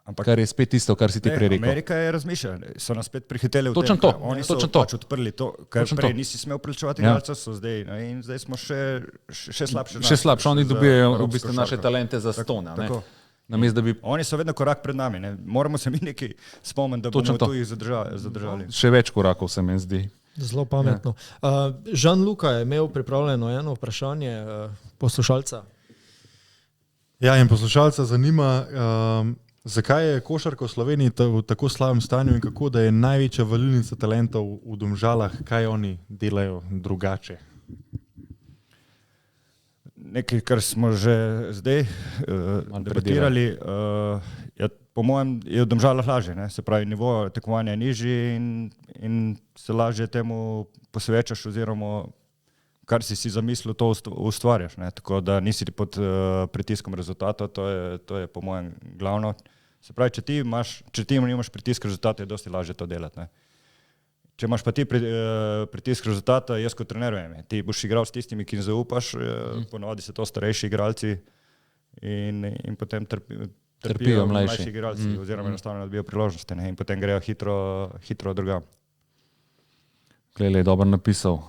Ampak, kar je spet isto, kar si ti prej rekel. Amerika je razmišljala, so nas spet prihiteli v točno tem. To, oni točno so to. pač odprli to, kar Točno prej to. nisi smel plačevati igralcev, so zdaj, in zdaj smo še slabše. Še slabše, oni dobijajo v evropsko bistvu naše košarko. talente za stone, ne? Tako. Namesto da bi Oni so vedno korak pred nami, ne? Moramo se mi nekaj spomniti, da Točno bomo to. tu jih zadržali. še več korakov se meni zdi. Zelo pametno. Žan-Luka je imel pripravljeno eno vprašanje poslušalca. Ja, in poslušalca zanima, zakaj je košarka v Sloveniji v tako slabem stanju in kako, da je največja valilnica talentov v Domžalah, kaj oni delajo drugače? Nekaj, kar smo že zdaj debatirali, po mojem je v Domžalah lažje, ne? Se pravi, nivo tekmovanja je nižji in se lažje temu posvečaš oziroma kar si zamislil, to ustvarjaš, ne? Tako da nisi pod pritiskom rezultata, to je po mojem glavno. Se pravi, če ti nimaš pritisk rezultata, je dosti lažje to delati, ne? Če imaš pa ti pritisk rezultata, jaz kot trener vem, ti boš igral s tistimi, ki jim zaupaš, ponovadi so to starejši igralci in potem trpijo mlajši igralci oziroma enostavno dobijo priložnosti, ne? In potem grejo hitro drugam. Klele je dobro napisal,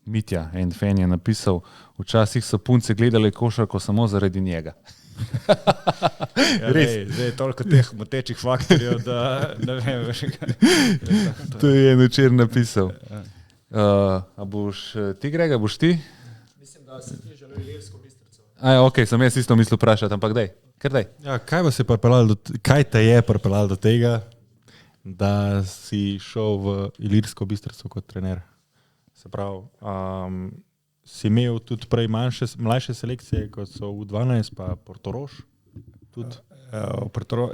Mitja, en fan je napisal, včasih so punce gledali košarko samo zaradi njega. Ja, zdaj je toliko teh motečih faktorjev, da ne vem več kaj. To je en včeraj napisal. A boš ti, Grega, boš ti? Mislim, da si ti želel Ilirsko Bistrico. Ok, sem jaz isto mislil vprašati, ampak daj, kar daj. Ja, kaj te je pripeljalo do tega, da si šel v Ilirsko Bistrico kot trener? Se pravi, si imel tudi prej mlajše selekcije, kot so U12 pa Portorož?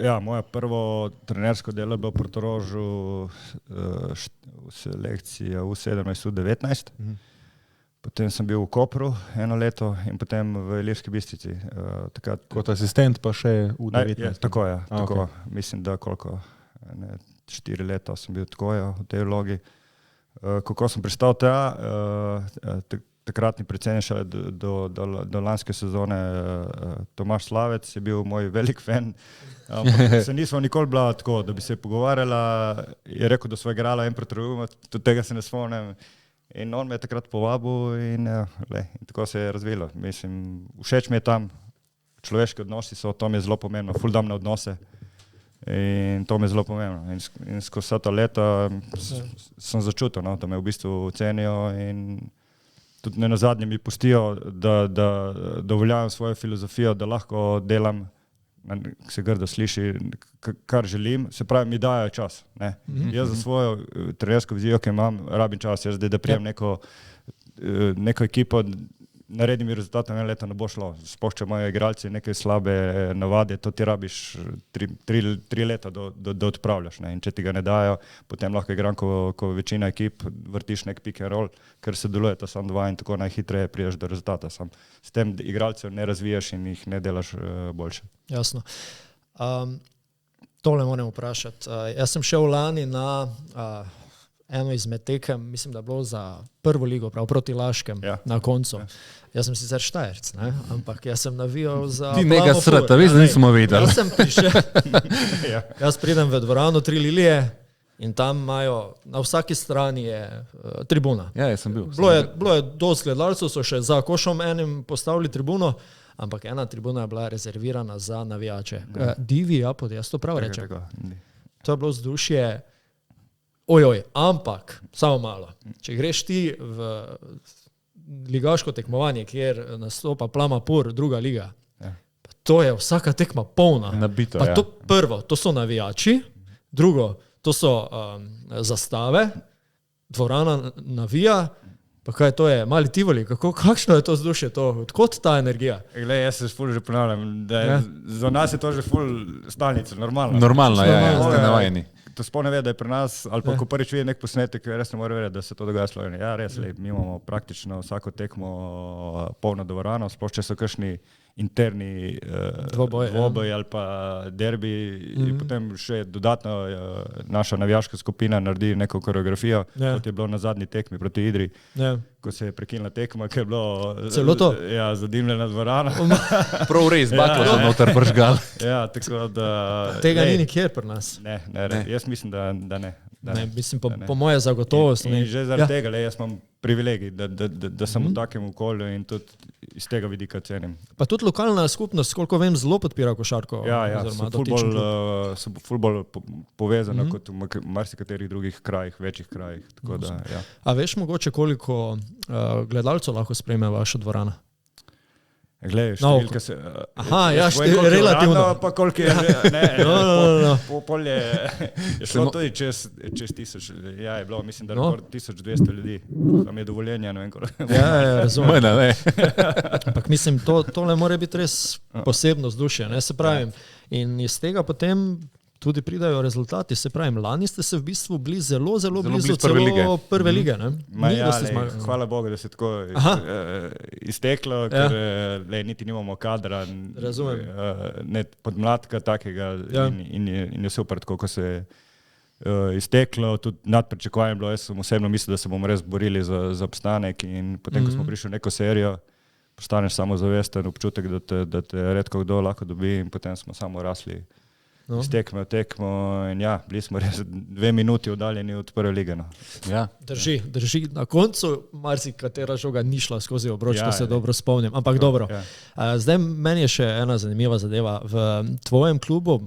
Ja, moje prvo trenersko delo je bilo v Portorožu selekcija U17, U19. Potem sem bil v Kopru eno leto in potem v Ilirski Bistrici. Kot asistent pa še U19? Tako je, tako. Mislim, da 4 leta sem bil tako v tej vlogi. Kako sem pristal takratni predsednik do lanske sezone Tomaž Slavec je bil moj velik fan. Se nismo nikoli bila tako, da bi se pogovarjala, je rekel, da sva igrala en proti drugemu, tudi tega se ne spomnim. In on me je takrat povabil in tako se je razvilo. Mislim, všeč mi je tam, človeški odnosi so, to mi je zelo pomembno, ful dam na odnose. In to mi je zelo pomembno. In skozi vsa ta leta sem začutil, da me v bistvu cenijo in tudi ne nazadnje mi pustijo, da uveljavim svojo filozofijo, da lahko delam, se grdo sliši, kar želim. Se pravi, mi dajo čas. Ne? Jaz za svojo trenersko vizijo, ki imam, rabim čas. Jaz zdaj, da prijem neko ekipo, naredim rezultate, eno leto ne bo šlo. Sploh če imajo igralci neke slabe navade, to ti rabiš 3 leta, da odpravljaš. Ne? In če ti ga ne dajo, potem lahko igram, ko večina ekip vrtiš nek pick and roll, ker se deluje to sam 2 in tako najhitreje priješ do rezultata. S tem igralcev ne razvijaš in jih ne delaš boljše. Jasno. Tole moram vprašati. Jaz sem šel lani na eno izmed tekem, mislim, da je bilo za prvo ligo, prav proti Laškem, na koncu. Jaz sem sicer Štajerc, ne? Ampak jaz sem navijal za Ti nega srata, veš, da nismo videli. Jaz sem prišel, jaz pridem v dvorano Tri lilije in tam imajo, na vsaki strani je tribuna. Ja, jaz sem bil. Bilo je dosti gledalcev, so še za košom enim postavili tribuno, ampak ena tribuna je bila rezervirana za navijače. Divi Japod, jaz to prav rečem. To je bilo vzdušje, ampak, samo malo. Če greš ti v ligaško tekmovanje, kjer nastopa Plamapur, druga liga, to je vsaka tekma polna. Nabito, pa to prvo, to so navijači, drugo, to so zastave, dvorana navija, pa kaj to je, mali Tivoli, kakšno je to vzdušje, odkot ta energija? Glej, jaz se ful že ponavljam, da za nas je to že ful stalnica, normalno. Normalno, ste navajeni. To sploh ne ve, da je pri nas, ali pa ko prvič vidi nek posnetek, res ne more verjeti, da se to dogaja v Sloveniji. Ja, res, mi imamo praktično vsako tekmo polno dvorano, sploh če so kakšni interni dvoboj ali pa derbi in potem še dodatno naša navijaška skupina naredi neko koreografijo, kot je bilo na zadnji tekmi proti Idri, ko se je prekinila tekma, ker je bilo zadimljena dvorana. Prav res, baklo so noter pržgal. Ja, tako da... Tega ni nikjer pri nas. Ne, jaz mislim, da ne. Mislim, po moje zagotovost. In že zaradi tega, jaz imam privilegij, da sem v takem okolju in tudi iz tega vidika cenim. Pa tudi lokalna skupnost, koliko vem, zelo podpira košarko. Ja, so ful bolj povezana kot v marsikaterih drugih krajih, večjih krajih. Tako da, ja. A veš mogoče, koliko gledalcev lahko sprejme vaša dvorana? Glej, številka se... relativno. Pa koliko je... Pol je šlo tudi čez 1000. Ja, je bilo, mislim, da rekord 1200 ljudi. Tam je dovoljenja, ne vem, koliko. Ja, razumem. Ne. Ampak mislim, tole mora biti res posebno vzdušje, ne, se pravim. In iz tega potem tudi pridajo rezultati, se pravim, lani ste se v bistvu bili zelo blizu celo prve lige, ne? Hvala Bogu, da se tako izteklo, ker niti nimamo kadra, ne podmladka takega in je super, tako ko se je izteklo, tudi nadpričakovanje bilo, jaz sem osebno mislil, da se bomo res borili za obstanek in potem, ko smo prišli v neko serijo, postaneš samozavesten občutek, da te redko kdo lahko dobi in potem smo samo rasli. Iz tekmo in bili smo res 2 minuti oddaljeni od prve lige. No. Ja. Drži. Na koncu marsikatera žoga ni šla skozi obroč, ko se dobro spomnim. Ampak dobro. Zdaj meni je še ena zanimiva zadeva. V tvojem klubu,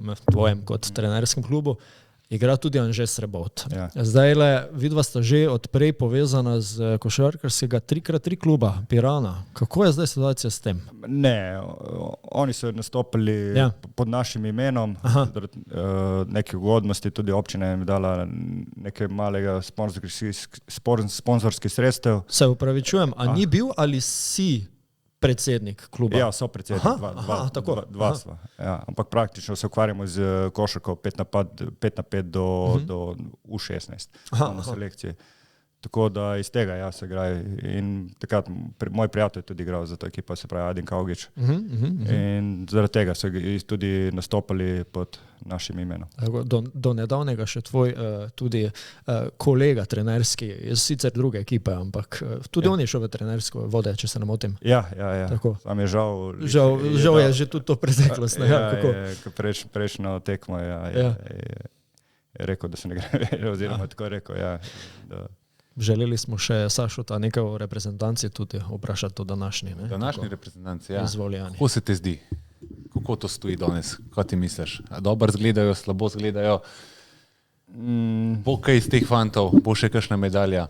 kot trenerskem klubu, igra tudi Anže Srebot. Ja. Zdajle, vidva sta že odprej povezana z košarkarskega 3x3 kluba Pirana. Kako je zdaj situacija s tem? Ne, oni so nastopili pod našim imenom, neke ugodnosti, tudi občina je dala nekaj malega sponzorskih sredstev. Se upravičujem, a ni bil ali si predsednik kluba? Ja, so predsednik, dva sva. Ja, ampak praktično se ukvarjamo z košarko 5x5 do U16 na selekciji. Tako da iz tega se igra in takrat moj prijatelj je tudi igral za to ekipo, se pravi Adin Kaugič. In zaradi tega so tudi nastopali pod našim imenom. Do nedavnega še tvoj tudi kolega trenerski, sicer druge ekipe, ampak tudi on je šel v trenersko vode, če se ne motim. Ja. Sam je žal je že tudi to preteklost. Prejšnjo tekmo je rekel, da se ne gre, oziroma tako je rekel, da... Želeli smo še Sašota nekaj o reprezentanci tudi vprašati o današnji. Današnji reprezentanci, ja. Izvoljani. Kako se te zdi? Kako to stoji danes? Kaj ti misliš? Dobro zgledajo, slabo zgledajo? Bo kaj iz teh fantov? Bo še kakšna medalja?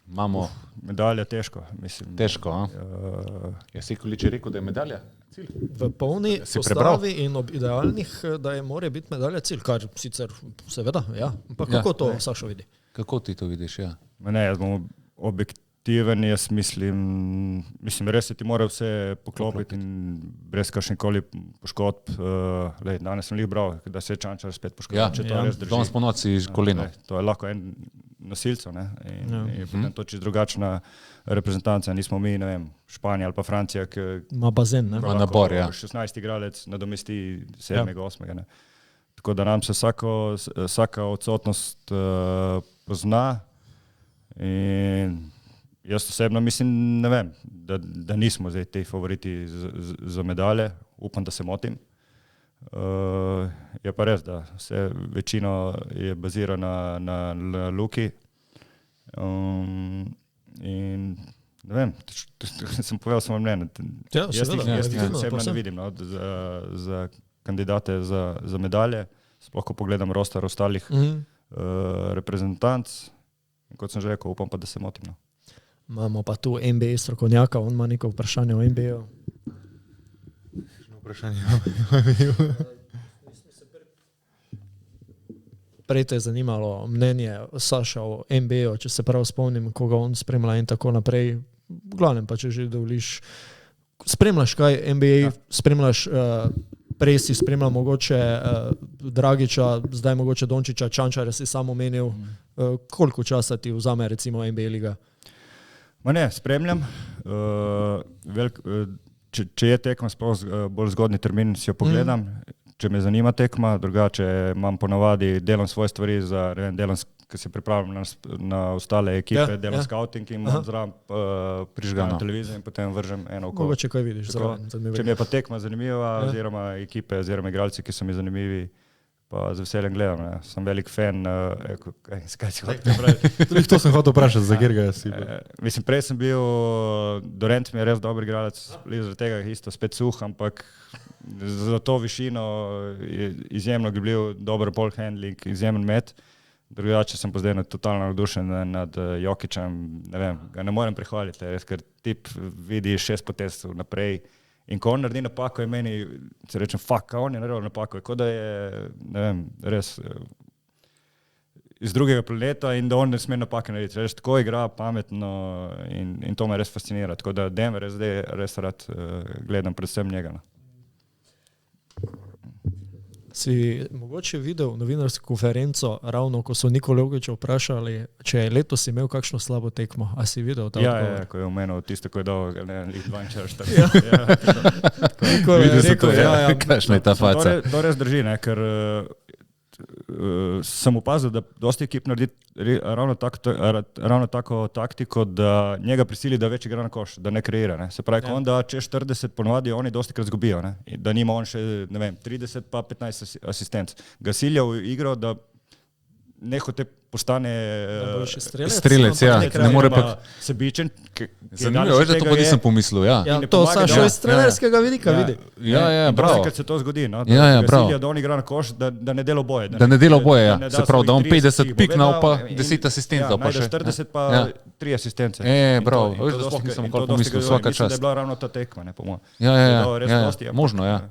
Imamo... Medalja težko, mislim. Težko, Ja, Sekulič je rekel, da je medalja cilj? V polni postavi in ob idealnih, da je mora biti medalja cilj, kar sicer seveda, ampak kako to Sašo vidi? Kako ti to vidiš, Ne, jaz bom objektiven, jaz mislim, res se ti mora vse poklopiti in brez kakšnikoli poškodb. Danes sem bral, da se je Čančar spet poškodoval, če to res drži. Danes po noci iz kolena. To je lahko en nosilcev, in potem to čisto drugačna reprezentanca. Nismo mi, ne vem, Španija ali pa Francija, ki ima bazen, ima nabor, 16 igralec nadomesti 7. 8. Tako da nam se vsaka odsotnost pozna. In jaz osebno mislim, ne vem, da nismo zdaj te favoriti za medalje, upam, da se motim. Je pa res, da večino je bazirana na Luki. In ne vem, sem povedal samo mnenje. Jaz jih osebno ne vidim za kandidate za medalje, sploh ko pogledam roster ostalih reprezentanc. Kot sem že rekel, upam pa, da se motim. Imamo pa tu NBA strokovnjaka, on ima neko vprašanje o NBA-u. Vprašanje o NBA-u. Prej te je zanimalo mnenje Saša o NBA-u, če se prav spomnim, koga on spremlja in tako naprej. V glavnem pa, če že dovoliš, spremljaš kaj NBA, spremljaš... Prej si spremljal mogoče Dragiča, zdaj mogoče Dončiča, Čančarja si sam omenil. Koliko časa ti vzame recimo NBA liga? Ne, spremljam. če je tekma sploh bolj zgodni termin, si jo pogledam. Če me zanima tekma, drugače imam ponavadi, delam svoje stvari za, ne vem, ki se pripravljam na ostale ekipe, delam scouting in zraven prižgam televizijo in potem vržem eno oko. Mogoče kaj vidiš zraven. Če mi je pa tekma zanimiva, oziroma ekipe, oziroma igralci, ki so mi zanimivi, pa z veseljem gledam. Ne. Sem velik fan, skaj si hotel pravi. Tudi to sem hotel vprašati, za kjer ga si. Mislim, prej sem bil, Dorent mi je res dober igralec, zaradi tega isto spet suh, ampak za to višino je izjemno bil dober ball handling, izjemen met. Drugače sem pa zdaj totalno navdušen nad Jokićem, ne vem, ga ne morem prihvaliti, ker tip vidi 6 potezov naprej in ko on naredi napako, je meni, se rečem, on je naredil napako, kot da je, ne vem, res iz drugega planeta in da on ne sme napake narediti. Res tako igra pametno in to me res fascinira, tako da Denver zdaj res rad gledam predvsem njega. Si mogoče videl novinarsko konferenco, ravno ko so Nikola Jokića vprašali, če je letos imel kakšno slabo tekmo. A si videl ta odgovor? Ja, ko je omenil tisto, ko je dal, ne, lih 42. Tako je rekel, kakšna je ta faca. To res drži, ne, ker sem opazil, da dosti ekip naredi ravno tako taktiko, da njega prisili, da več igra na koš, da ne kreira. Ne. Se pravi, ko on da čez 40, ponovadi oni dosti krat zgubijo, ne. Da nima on še, ne vem, 30 pa 15 asistenc. Ga silja v igro, da nehote postane strelec, ja. Ne more pa sebičen. Zanimivo, veš, da to pa nisem pomislil, ja. Ja, to Sašo iz trenerskega vidika vidi. Ja, bravo. Kad se to zgodi, no, da ga silja, da on igra na koš, da ne dela oboje. Da ne dela oboje, ja. Se pravi, da on 50 piknal pa 10 asistentov pa še. Ja, 40 pa 3 asistence. Bravo, veš, da sploh nisem nikoli pomislil, svaka čast. Mislim, da je bila ravno ta tekma, ne, po mojem. Ja, možno, ja.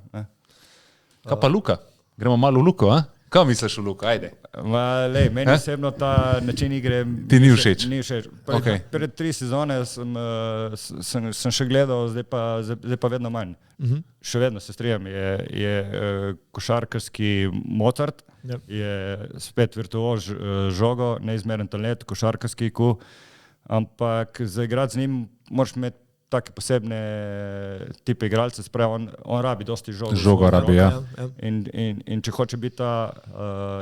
Kaj pa Luka? Gremo malo v Luko, a? Kaj misliš v Luka? Ajde. Meni osebno ta način igre ti ni všeč. Pred 3 sezone sem še gledal, zdaj pa vedno manj. Še vedno se strijam, je košarkarski Mozart, je spet virtuoz žogo, neizmeren talent, košarkarski IQ, ampak za igrati z njim moraš imeti take posebne tipe igralce, spravi, on rabi dosti žogo. Žogo rabi, ja. In če hoče biti ta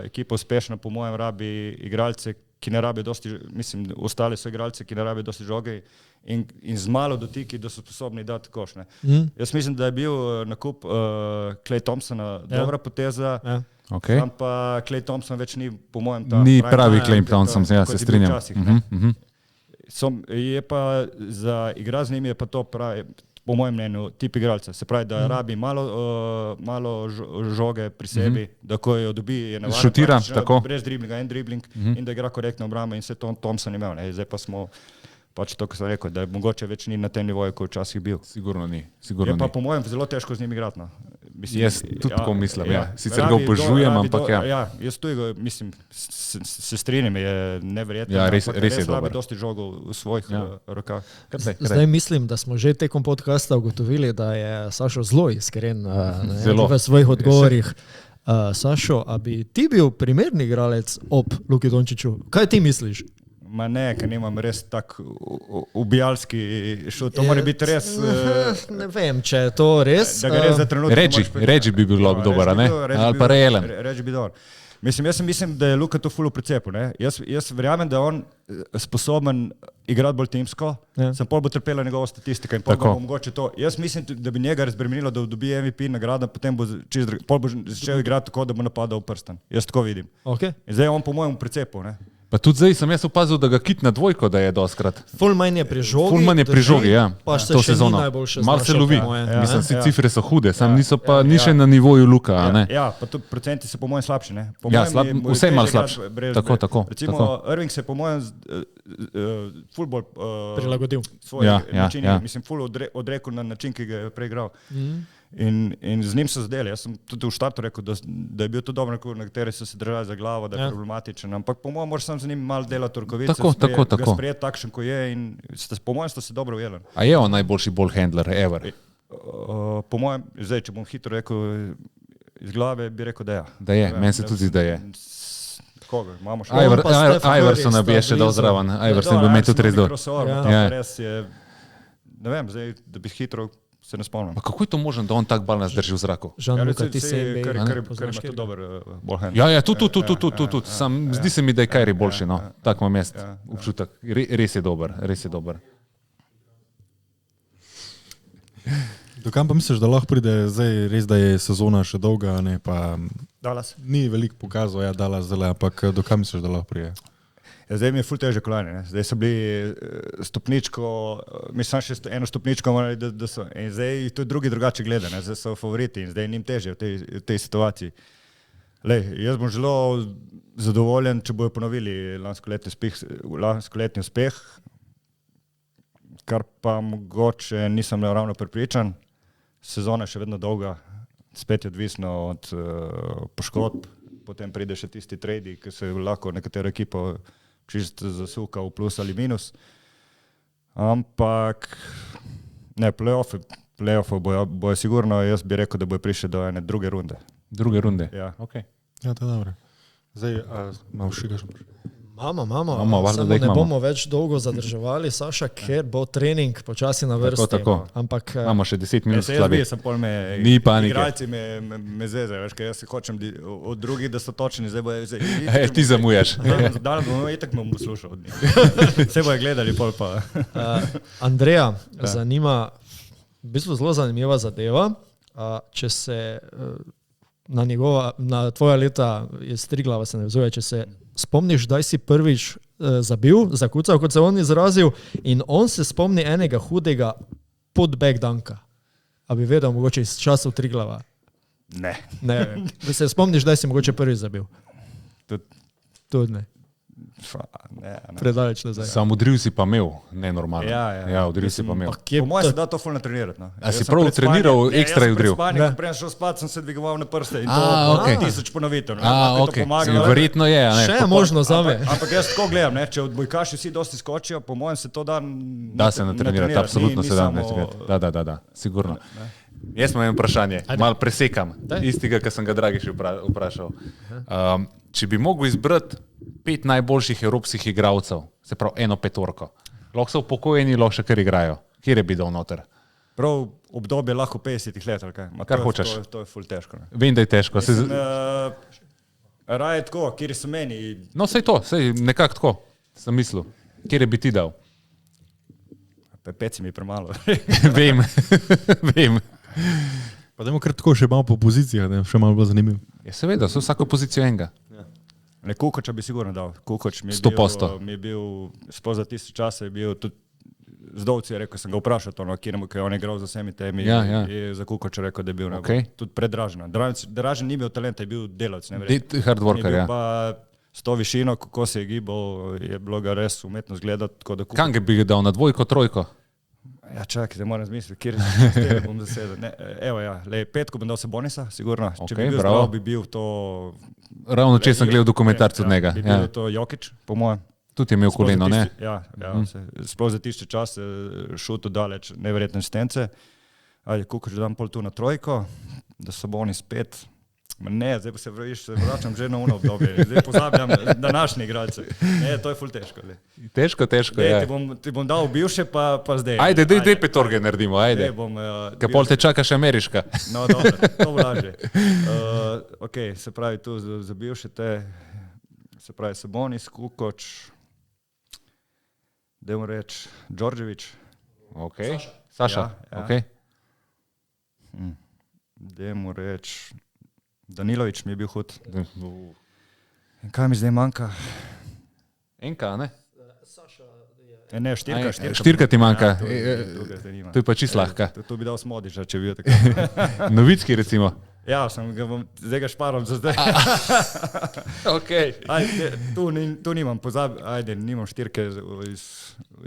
ekipa uspešna, po mojem rabi igralce, ki ne rabijo dosti, mislim, ostali so igralci, ki ne rabijo dosti žoge in z malo dotiki, da so sposobni dati koš. Jaz mislim, da je bil nakup Klay Thompsona dobra poteza, pa Klay Thompson več ni, po mojem, ta ni pravi Klay Thompson, ja, se strinjam. Je pa za igra z njimi je pa to pravi, po mojem mnenju, tip igralca. Se pravi, da rabi malo žoge pri sebi, da ko jo dobi, je navaren. Šutira, tako. Brez driblinga, en dribling in da igra korektno obrambo in se Thompson imel. Zdaj pa smo, pač to, ko sem rekel, da je mogoče več ni na tem nivoju, kot včasih bil. Sigurno ni. Je pa po mojem zelo težko z njim igrati. Jaz tudi tako mislim, ja. Sicer ga obožujem, ampak ja. Ja, jaz tudi, mislim, se strinjam, je neverjetno. Ja, res je dober. Rabi dosti žogov v svojih rokah. Zdaj mislim, da smo že tekom podcasta ugotovili, da je Sašo zelo iskren v svojih odgovorih. Sašo, a bi ti bil primerni igralec ob Luki Dončiću? Kaj ti misliš? Ma ne, ker nimam res tak ubijalski šut. To mora biti res... Ne vem, če je to res... Da ga res za trenutek... Reči bi bil dober, ne? Ali pa reelen. Reči bi dober. Mislim, da je Luka to ful v precepu. Jaz verjamem, da je on sposoben igrati bolj timsko, sem pol bo trpela njegova statistika in pol bo mogoče to. Jaz mislim, da bi njega razbremenilo, da dobi MVP nagrado, potem bo začel igrati tako, da bo napadal v prsten. Jaz tako vidim. In zdaj je on po mojem v precepu, ne? Pa tudi zdaj sem jaz opazil, da ga kit na dvojko, da je doskrat. Ful manj je pri žogi. Ful manj je pri žogi, ja. Pa še ni najboljše znašal. Mal se lovi. Mislim, cifre so hude, sam niso pa ni še na nivoju Luka, ne? Ja, pa tudi procenti so po mojem slabši, ne? Ja, vse je mal slabši. Tako. Recimo, Irving se po mojem ful bolj prilagodil svoje načine. Mislim, ful odrekel na način, ki ga je preigral. In z njim so zdeli. Jaz sem tudi v štartu rekel, da je bil to dobro, na kateri so se držali za glavo, da je problematičen. Ampak po mojem moraš sam z njim malo delati rokovice, ga sprejeti takšen, ko je in po mojem sta se dobro ujeli. A je on najboljši ball handler ever? Po mojem, zdaj, če bom hitro rekel iz glave, bi rekel, da ja. Da je, meni se tudi zdi, da je. Koga? Imamo še... Iversona bi še dal zraven. Iverson bi imel tudi res dobro. Ne vem, zdaj, da bi hitro se ne spomnim. Pa kako je to možno, da on tak balans drži v zraku? Jean-Luc, ti se je kar ima to dober ballhand. Ja, tudi. Zdi se mi, da je Kyrie boljši, no. Tak imam jaz občutek. Res je dober. Do kam pa misliš, da lahko pride zdaj, res da je sezona še dolga, ne, pa Dallas. ni veliko pokazal, ja, Dallas zdaj, ampak do kam misliš, da lahko pride? Ja, zdaj mi je ful težje kolajne, ne. Zdaj so bili stopničko, mislim še eno stopničko morali, da so, in zdaj to je drugi drugače gleda, ne. Zdaj so favoriti in zdaj njim težje v tej situaciji. Lej, jaz bom zelo zadovoljen, če bojo ponovili lanskoletni uspeh, kar pa mogoče nisem ravno prepričan. Sezona je še vedno dolga, spet je odvisno od poškodb, potem pride še tisti tradi, ki se lahko nekatero ekipo čist zasuka v plus ali minus. Ampak ne, play-offu bojo sigurno, jaz bi rekel, da bojo prišli do ene druge runde. Druge runde? Ja. Okay. Ja, to je dobro. Zdaj, malo šigaš. Imamo, samo ne bomo več dolgo zadrževali, Saša, ker bo trening počasi na vrsti. Tako. Ampak imamo še 10 minut slabi. Jaz Ni panike. Igralci me zezajo, veš, ker jaz se hočem od drugih, da so točni, zdaj bojo... Ti zamujaš. Danes bomo itak me bom poslušal od njih. Vse bojo gledali, pol pa. Andreja, zanima, v bistvu zelo zanimiva zadeva, če se na tvoja leta iz Triglava se ne vzuje, če se spomniš, da si prvič zabil, zakucal, kot se on izrazil, in on se spomni enega hudega putback danka. A bi vedel mogoče iz časov Triglava? Ne. Da se spomniš, da si mogoče prvič zabil? Tudi ne. Predaleč nazaj. Sam udril si pa imel, nenormalno. Ja, udril si pa imel. Po mojem se da to fulno trenirati. No. A si prav treniral, ekstra je udril? Jaz sem šel spat, sem se dvigoval na prste in to 1000 ponovitev. Verjetno je. Še je možno zame. Ampak jaz tako gledam, če odbojkaši vsi dosti skočijo, po mojem se to da... Da se natrenirati, absolutno se da. Da, sigurno. Jaz imam vprašanje, malo presekam, istega, kar sem ga Dragiš vprašal. Če bi mogel izbrati 5 najboljših evropskih igralcev, se pravi 1 petorko, lahko so upokojeni, lahko še kar igrajo, kjer je bi dal noter? Prav obdobje lahko 50 let, ali kaj? Kar hočeš. To je ful težko. Ne? Vem, da je težko. Raje tako, kjer so meni... No, sej nekako tako, sem mislil. Kjer je bi ti dal? 5 mi je premalo. Vem. Pa dajmo kar tako še malo po pozicijah, da je še malo bolj zanimiv. Ja, seveda, so vsako pozicijo enega. Ne, Kukoča bi sigurno dal. Kukoč mi je bil, sploh za tisti čas je bil tudi Zdovci je rekel, sem ga vprašal, kjer je on igral za vsemi temi, je za Kukoča rekel, da je bil tudi predražen. Dražen ni bil talent, je bil delavc. Hard worker, ja. Pa s to višino, kako se je gibal, je bilo ga res umetno zgledati. Kam bi ga dal, na 2, 3? Ja, čakaj, da moram zmisliti, kjer bom zasedel. Evo, 5 bom dal Sabonisa, sigurno. Če bi bil zdrav, bi bil to... Ravno če sem gledal dokumentarc od njega. Bi bil to Jokić, po mojem. Tudi je imel koleno, ne? Ja, sploh za tisti čas šutu daleč, neverjetne stence. Ajde, Kukoč dam pol tu na 3, da Sabonis 5. Ne, zdaj pa se vračam že na ono obdobje. Zdaj pozabljam današnje igralce. Ne, to je ful težko. Težko, ja. Ti bom dal bivše, pa zdaj. Ajde, daj petorge naredimo, ajde. Kaj pol te čaka še ameriška. No, dobro, to bo lažje. Ok, se pravi tu za bivše te, se pravi Sabonis, Kukoč, dajmo reči Đorđević. Ok, Saša, ok. Dajmo reči Danilović mi je bil hud. Kaj mi zdaj manjka? Enka, ne? Ne, štirka. Štirka ti manjka. To je pa čisto lahka. To bi dal Smodiša, če bi bil tako. Novicki recimo. Ja, zdaj ga šparam za zdaj. Ok. Tu nimam, nimam štirke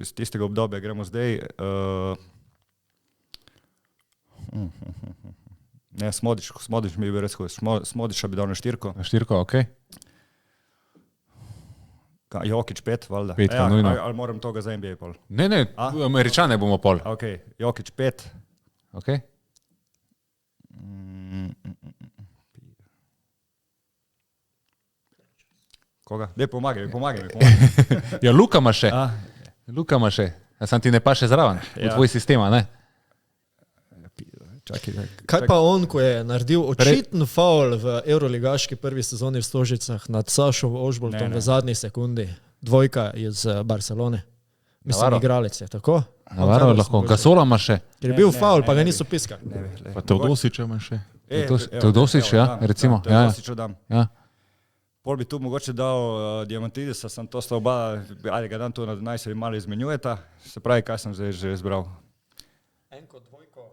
iz tistega obdobja, gremo zdaj. Ne, Smodiš mi je bil res hud. Smodiša bi dal na 4. Na 4, ok. Jokić 5, valjda. 5, nujno. Ali moram toga za NBA pol? Ne, Američane bomo pol. Ok, Jokić 5. Ok. Koga? Dej, pomagaj mi. Ja, Luka ima še. A sam ti ne paše zraven, v tvoj sistema, ne? Kaj pa on, ko je naredil očiten faul v Euroligaški prvi sezoni v Stožicah nad Sašo Ožboltom v zadnji sekundi? Dvojka iz Barcelone. Mislim, igralec je, tako? Navarno lahko. Gasola ima še. Ker je bil faul, pa ga niso piskali. Pa Teodosiča ima še. Teodosič, ja, recimo. Teodosiča dam. Ja. Pol bi tu mogoče dal Diamantidisa, sem to sta oba, ali ga dan tu naj se malo izmenjujeta. Se pravi, kaj sem zdaj že izbral? Enko, dvojko.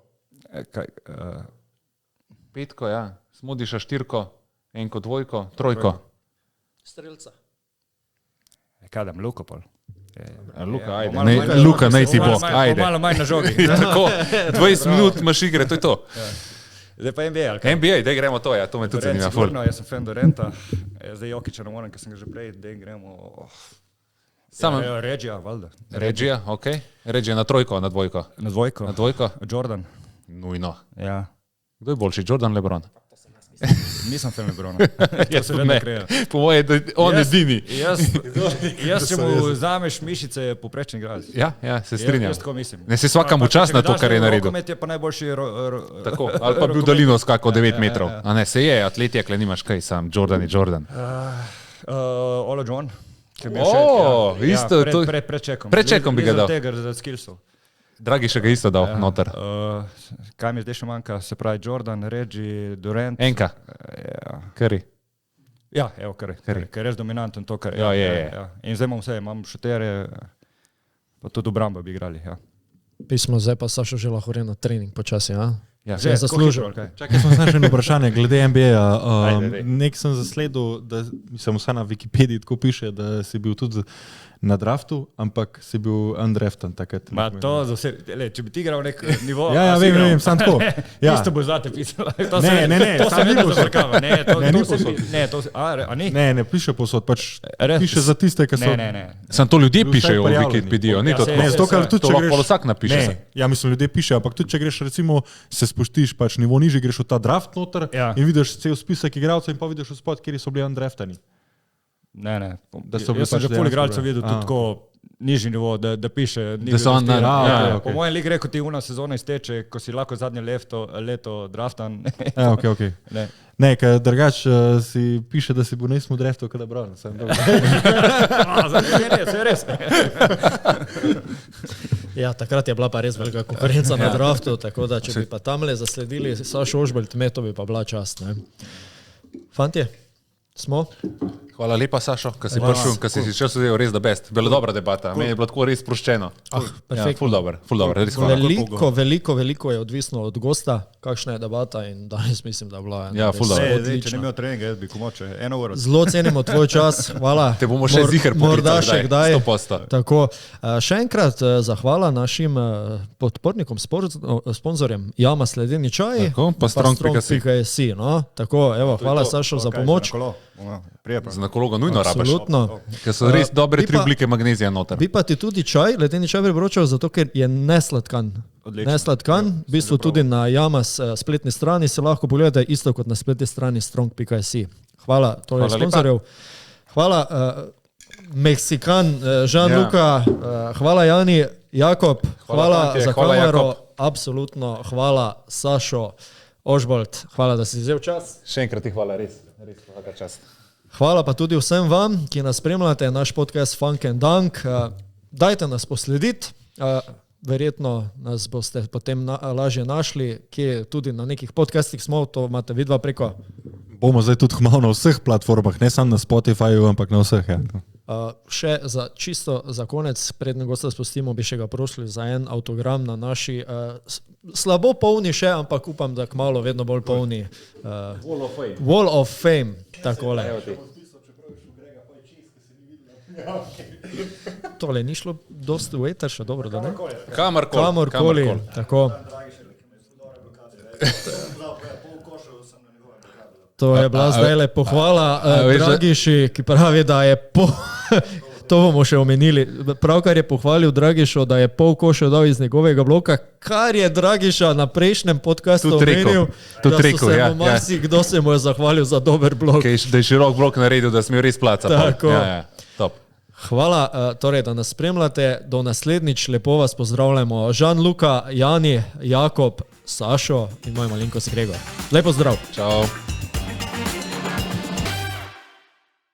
Petko, ja. Smudiša štirko, enko, dvojko, trojko. Strelca. Kaj dam, Luka pol? Luka, ajde. Luka, naj ti bo. Ajde. Malo manj na žogi. Tako, 20 minut imaš igre, to je to. Zdaj pa NBA, ali kaj? NBA, daj gremo to, ja, to me tudi zanima. Jaz sem fan Durenta, zdaj Jokića ne morem, ker sem ga že prej, daj gremo... Regija, valjda. Regija, okej. Regija na trojko, na dvojko. Na dvojko. Na dvojko. Jordan. Nujno. Ja. Kdo je boljši, Jordan, LeBron? Nisem fan LeBrona. Jaz ne. Po moje, on edini. Jaz, če mu vzameš mišice, je poprečni igralec. Ja, se strinjam. Jaz tako mislim. Ne si svakam čas na to, kar je naredil. Rokomet je pa najboljši... Tako, ali pa bi v dalino skakal 9 metrov. A ne, se je, atlet je, kle nimaš kaj sam, Jordan je Jordan. Ola John. Isto. Pred čekom. Pred čekom bi ga dal. Za skillsov. Dragi še ga isto dal noter. Kaj mi zdaj še manjka? Se pravi Jordan, Reggie, Durant. Enka. Curry. Ja, evo Curry. Ker je res dominanten to, kar je. Ja. In zdaj imam vse, imam šutere, pa tudi Obramba bi igrali. Ja. Pismo, zdaj pa Sašo že lahko na trening počasi, ja? Ja, že je zaslužil. Čakaj, sem znašel eno vprašanje glede NBA. Nek sem zasledil, da mislim, vse na Wikipediji tako piše, da si bil tudi na draftu, ampak si bil undraftan takrat. Ma to za vse, če bi ti igral nek nivo... Ja, vem, sam tako. Isto bo zate pisalo. Ne, to se ne da zafrkava. Ne, piše posod, pač piše za tiste, ki so... Ne. Sam to ljudje pišejo v Wikipediji, ni to Ne, zato, ker tudi, če greš... vsak napiše. Ja, mislim, ljudje pišejo, ampak tudi, če greš, recimo, se spustiš pač nivo nižje, greš v ta draft noter in vidiš cel spisek igralcev in pa vidiš v spod, kjer so bili undraftani. Ne. Jaz sem že pol igralcev videl tudi tako nižji nivo, da piše. Da so on Po mojem lig rekel ti una sezona izteče, ko si lahko zadnje leto draftan. Ok. Ne, ker drugač si piše, da si bo nismo draftal, kada Brown. Se je res. Ja, takrat je bila pa res velika konkurenca na draftu, tako da če bi pa tamle zasledili Sašo Ožbolt, to bi pa bila čast. Fantje, smo? Hvala lepa, Sašo, ko si prišel, ko si šel sedel res da best. Bila dobra debata, meni je bilo tako res sproščeno. Ful dobro. Veliko je odvisno od gosta, kakšna je debata in danes mislim, da je bila ful dobro. Če ne imel treninga, jaz bi komoče 1 uro. Zelo cenimo tvoj čas, hvala. Te bomo še ziher morda še kdaj. 100%. Tako, še enkrat zahvala našim podpornikom, sponzorjem Jama Sledeni čaj, tako, pa strong.si. Tako, evo, hvala Sašo za pomoč. Za nakologo nujno rabiš. Absolutno. Ker so res dobre 3 oblike magnezija noter. Bi pa ti tudi čaj, ledeni čaj priporočal, zato ker je nesladkan. Nesladkan, v bistvu tudi na Jamas spletni strani se lahko pogledate isto kot na spletni strani strong.si. Hvala torej sponzorjev. Hvala Meksikan, Jean-Luca, hvala Jani, Jakob, hvala za kamero, absolutno, hvala Sašo Ožbolt, hvala, da si vzel čas. Še enkrat ti hvala, res hvala čas. Hvala pa tudi vsem vam, ki nas spremljate, naš podcast Funk and Dunk. Dajte nas poslediti, verjetno nas boste potem lažje našli, kje tudi na nekih podcastih smo, to imate vidva preko. Bomo zdaj tudi hmalo na vseh platformah, ne samo na Spotifyju, ampak na vseh. Ja. Še čisto za konec, predne gosta spustimo, bi še ga prosili za en autogram na naši slabo polni še, ampak upam, da kmalo vedno bolj polni Wall of Fame. Takole. Tole ni šlo dosti v eter še, dobro, da ne? Kamorkoli. Tako. To je bila zdajle pohvala Dragiši, ki pravi, da je to bomo še omenili. Pravkar je pohvalil Dragišo, da je pol koša dal iz njegovega bloka, kar je Dragiša na prejšnjem podcastu omenil, kdo se mu je zahvalil za dober blok. Da je širok blok naredil, da smo jo res placali. Tako. Top. Hvala, torej, da nas spremljate. Do naslednjič, lepo vas pozdravljamo. Žan, Luka, Jani, Jakob, Sašo in moj malenkost Gregor. Lepo zdrav. Čau.